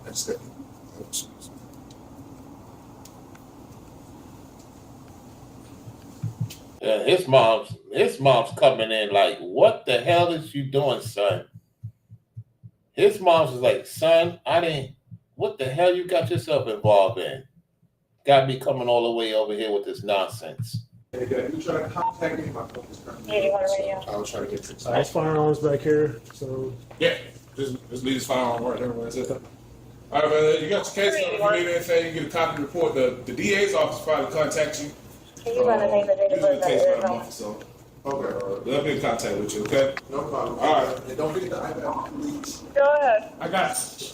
That's it. Yeah, his mom's coming in like, what the hell is you doing, son? His mom's was like, son, what the hell you got yourself involved in? Got me coming all the way over here with this nonsense. You try to contact me, my phone is currently I'll try to get to there's firearms back here. So Yeah. Just leave his firearm right there where it's at. All right, man. You got your case number. If you need anything, you get a copy of the report. The DA's office probably contact you. Can you run the name of the Usually it takes about a date? month or so. Okay. They'll be in contact with you, okay? No problem. All right. And don't forget the iPad, please. Go ahead. I got you.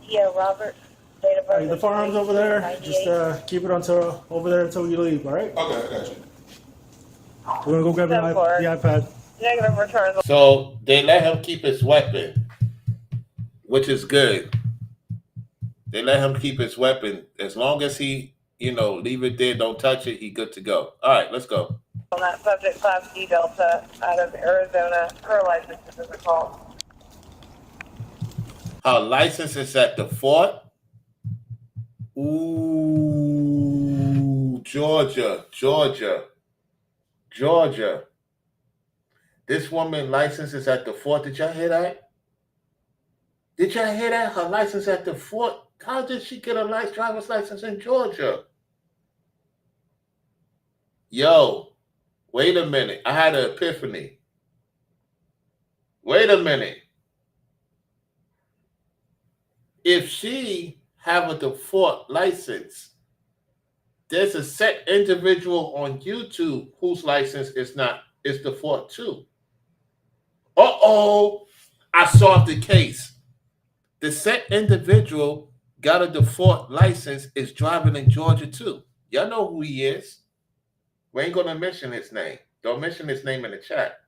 Yeah, Robert. Date of birth. the firearms over there. Just keep it over there until you leave. All right. Okay, I got you. We're gonna go grab the iPad. Negative returns. So they let him keep his weapon, which is good. They let him keep his weapon as long as he, leave it there, don't touch it. He good to go. All right, let's go. On that subject, Class D Delta out of Arizona. Her license is a call. Her license is at the fort. Ooh, Georgia. This woman's license is at the fort. Did y'all hear that? Her license at the fort. How did she get a driver's license in Georgia? Yo, wait a minute. I had an epiphany. Wait a minute. If she have a default license, there's a set individual on YouTube whose license is default too. Uh-oh, I solved the case. The set individual got a default license, is driving in Georgia too. Y'all know who he is. We ain't gonna mention his name. Don't mention his name in the chat.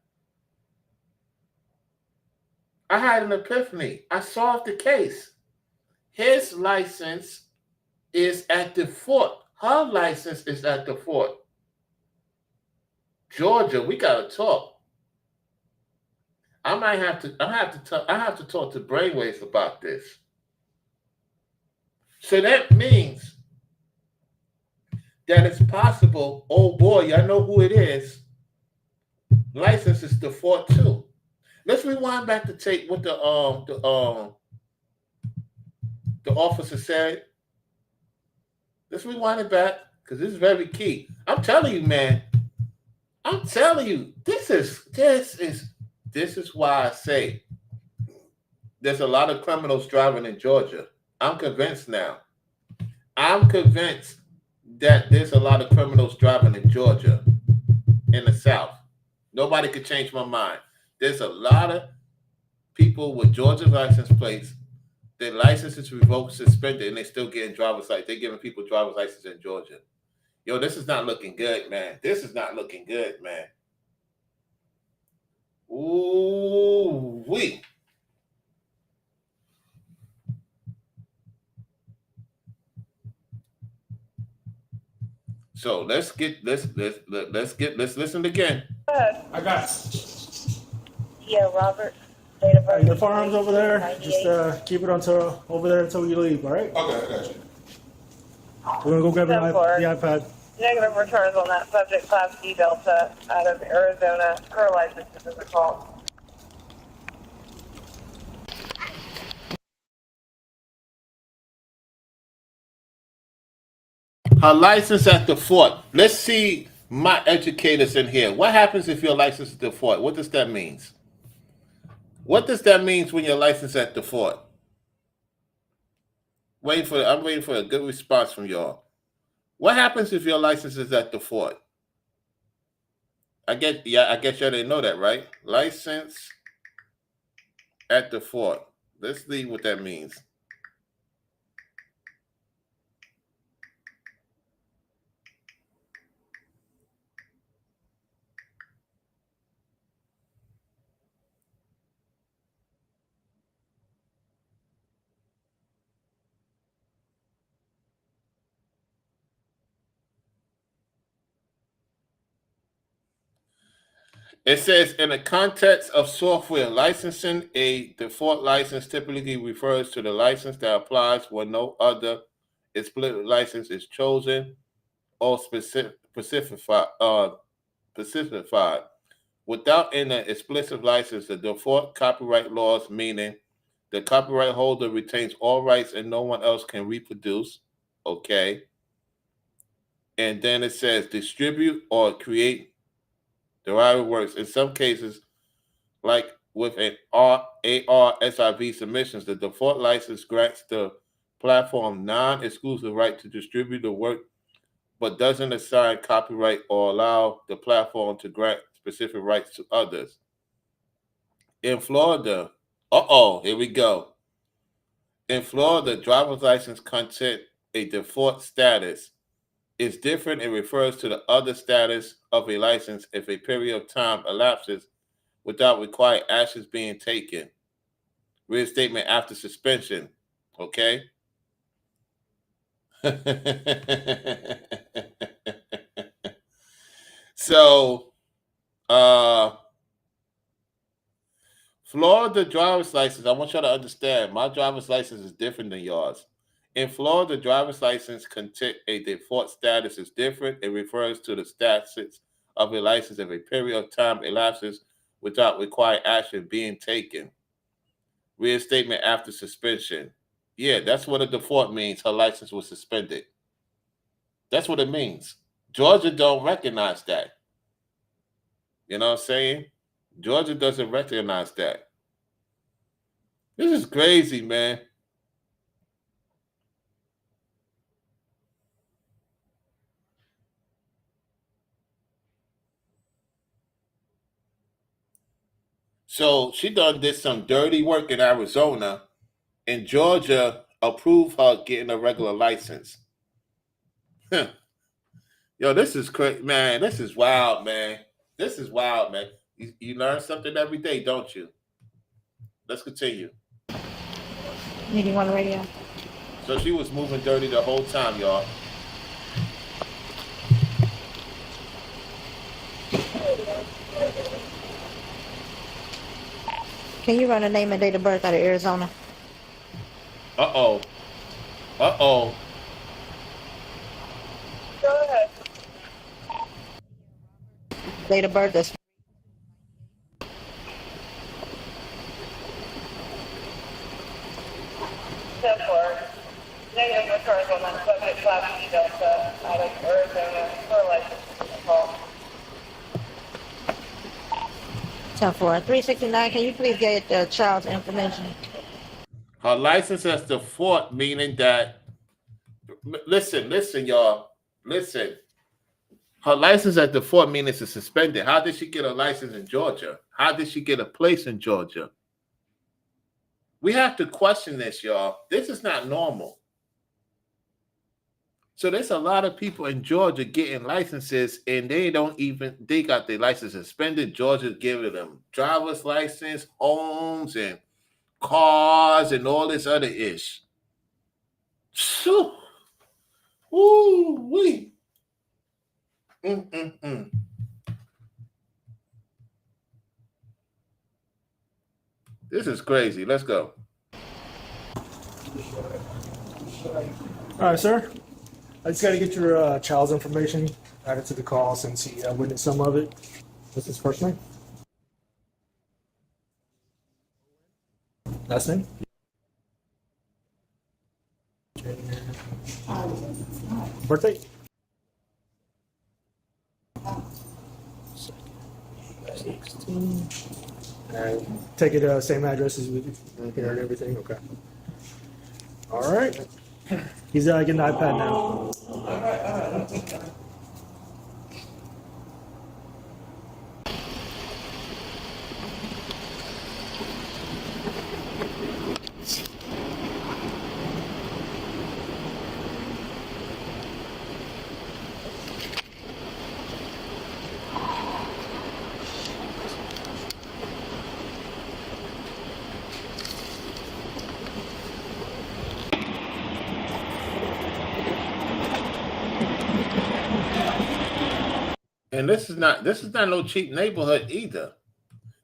I had an epiphany. I solved the case. His license is at the fort. Her license is at the fort. Georgia, we gotta talk. I have to talk to Brainwaves about this. So that means that it's possible, oh boy, y'all know who it is. License is default too. Let's rewind back to tape what the officer said. Let's rewind it back because this is very key. I'm telling you, man. I'm telling you, this is why I say there's a lot of criminals driving in Georgia. I'm convinced now. I'm convinced that there's a lot of criminals driving in Georgia, in the South. Nobody could change my mind. There's a lot of people with Georgia license plates. Their license is revoked, suspended, and they're still getting driver's license. They're giving people driver's license in Georgia. Yo, this is not looking good, man. This is not looking good, man. Ooh, wee. So let's listen again. I got you. Yeah, Robert. Date of birth. The firearms over there. Just keep it over there until you leave. All right. Okay, I got you. We're gonna go grab the iPad. Negative returns on that subject, Class D Delta out of Arizona. Her license is a call. Her license at the fort. Let's see my educators in here. What happens if your license is at the fort? What does that mean? What does that mean when your license at the fort? I'm waiting for a good response from y'all. What happens if your license is at the fort? I guess y'all didn't know that, right? License at the fort. Let's see what that means. It says, in the context of software licensing, a default license typically refers to the license that applies when no other explicit license is chosen or specified. Without an explicit license, the default copyright laws, meaning the copyright holder retains all rights and no one else can reproduce. Okay. And then it says distribute or create derived works. In some cases, like with an ARSIV submissions, the default license grants the platform non-exclusive right to distribute the work, but doesn't assign copyright or allow the platform to grant specific rights to others. In Florida, here we go. In Florida, driver's license content a default status is different and refers to the other status of a license if a period of time elapses without required actions being taken. Reinstatement after suspension. Okay? So, Florida driver's license, I want y'all to understand, my driver's license is different than yours. In Florida, driver's license content a default status is different. It refers to the status of a license if a period of time elapses without required action being taken. Reinstatement after suspension. Yeah, that's what a default means. Her license was suspended. That's what it means. Georgia don't recognize that. You know what I'm saying? Georgia doesn't recognize that. This is crazy, man. So she did some dirty work in Arizona, and Georgia approved her getting a regular license. Yo, this is crazy, man. This is wild, man. This is wild, man. You learn something every day, don't you? Let's continue. Meeting on the radio. So she was moving dirty the whole time, y'all. Can you run a name and date of birth out of Arizona? Uh-oh. Uh-oh. Go ahead. Date of birth is 10-4. Negative returns on that subject class B Delta out of Arizona for license call. 10-4. 369, can you please get the child's information? Her license as the fort, meaning that, listen, y'all. Listen. Her license at the fort meaning it's suspended. How did she get a license in Georgia? How did she get a place in Georgia? We have to question this, y'all. This is not normal. So there's a lot of people in Georgia getting licenses and they got their license suspended. Georgia's giving them driver's license, homes, and cars, and all this other ish. Ooh-wee. This is crazy. Let's go. All right, sir. I just got to get your child's information added to the call since he witnessed some of it. What's his first name? Last name? Birthday? 16. Take it same address as with here and everything. Okay. All right. He's getting the iPad now. All right. And this is not no cheap neighborhood either.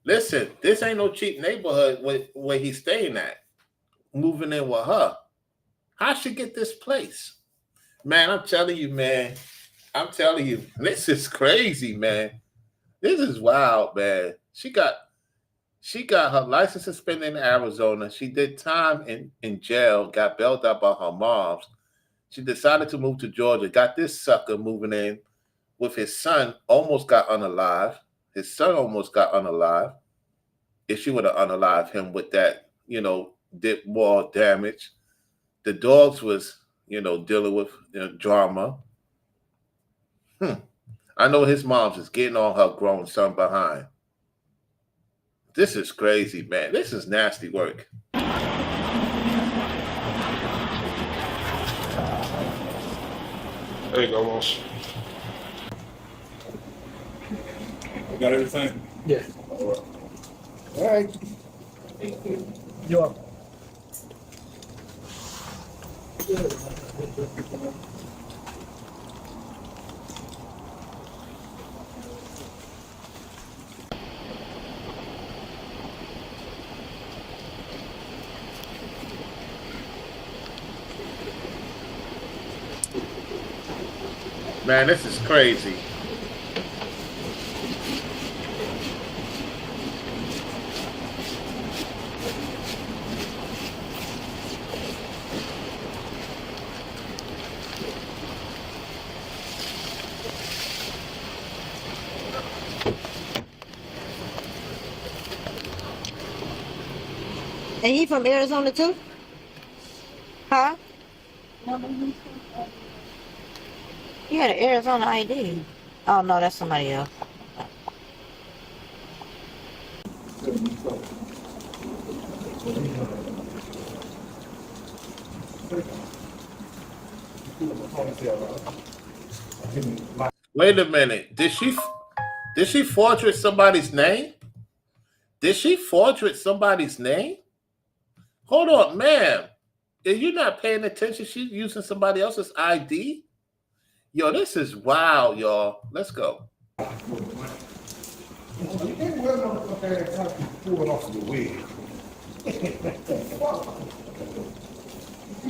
Listen, this ain't no cheap neighborhood where he's staying at. Moving in with her. How'd she get this place? Man, I'm telling you, man. I'm telling you, this is crazy, man. This is wild, man. She got her license suspended in Arizona. She did time in jail, got bailed out by her moms. She decided to move to Georgia, got this sucker moving in with his son, almost got unalive. His son almost got unalive. If she would have unalived him with that, did more damage. The dogs was, dealing with drama. I know his mom's is getting on her grown son behind. This is crazy, man. This is nasty work. There you go, Ross. You got everything? Yeah. All right. You're welcome. Man, this is crazy. And he from Arizona too? Huh? You had an Arizona ID. Oh no, that's somebody else. Wait a minute. Did she forge somebody's name? Did she forge somebody's name? Hold on, ma'am. If you're not paying attention, she's using somebody else's ID. Yo, this is wild, y'all. Let's go. You can't wear motherfucker ass out and pull it off your wig. You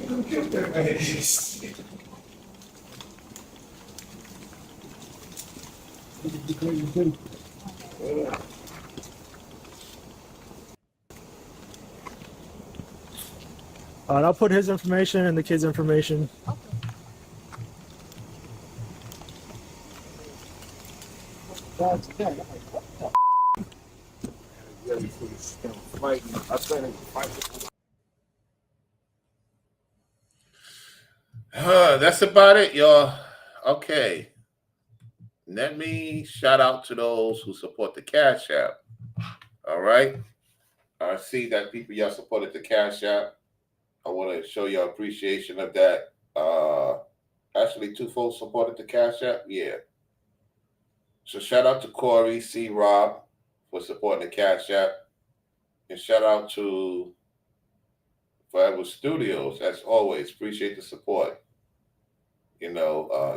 can kill that ass. All right, I'll put his information and the kid's information. That's about it, y'all. Okay. Let me shout out to those who support the Cash App. All right. I see that people y'all supported the Cash App. I want to show your appreciation of that. Actually, 2 folks supported the Cash App. Yeah. So shout out to Corey C. Rob for supporting the Cash App. And shout out to Forever Studios, as always. Appreciate the support.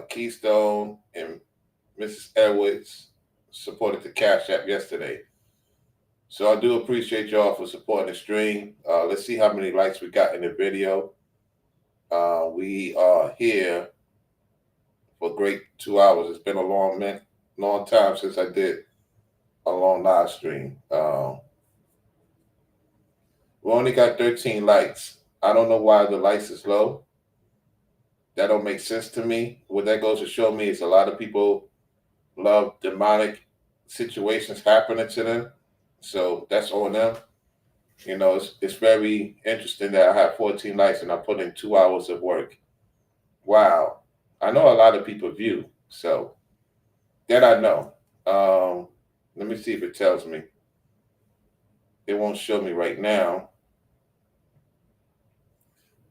Keystone and Mrs. Edwards supported the Cash App yesterday. So I do appreciate y'all for supporting the stream. Let's see how many likes we got in the video. We are here for a great 2 hours. It's been a long time since I did a long live stream. We only got 13 likes. I don't know why the likes is low. That don't make sense to me. What that goes to show me is a lot of people love demonic situations happening to them. So that's on them. You know, it's very interesting that I have 14 likes and I put in 2 hours of work. Wow. I know a lot of people view, so that I know. Let me see if it tells me. It won't show me right now.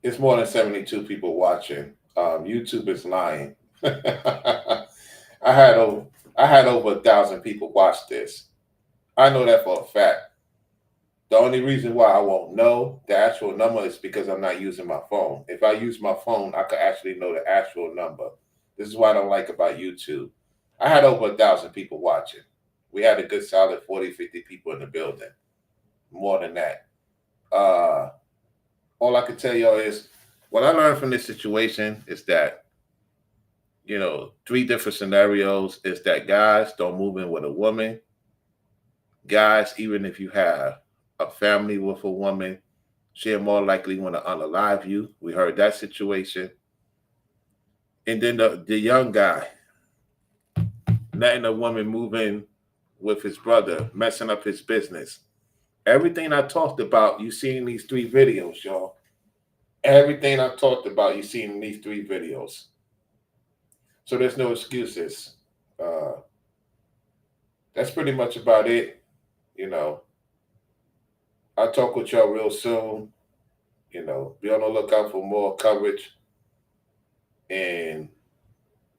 It's more than 72 people watching. YouTube is lying. I had over 1,000 people watch this. I know that for a fact. The only reason why I won't know the actual number is because I'm not using my phone. If I use my phone, I could actually know the actual number. This is what I don't like about YouTube. I had over 1,000 people watching. We had a good solid 40, 50 people in the building. More than that. All I can tell y'all is what I learned from this situation is that, you know, 3 different scenarios is that guys, don't move in with a woman. Guys, even if you have a family with a woman, she'll more likely want to unalive you. We heard that situation. And then the young guy, letting a woman move in with his brother, messing up his business. Everything I talked about, you see in these 3 videos, y'all. Everything I talked about, you see in these 3 videos. So there's no excuses. That's pretty much about it. You know, I'll talk with y'all real soon. You know, be on the lookout for more coverage. And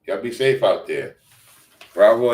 y'all be safe out there. Bravo.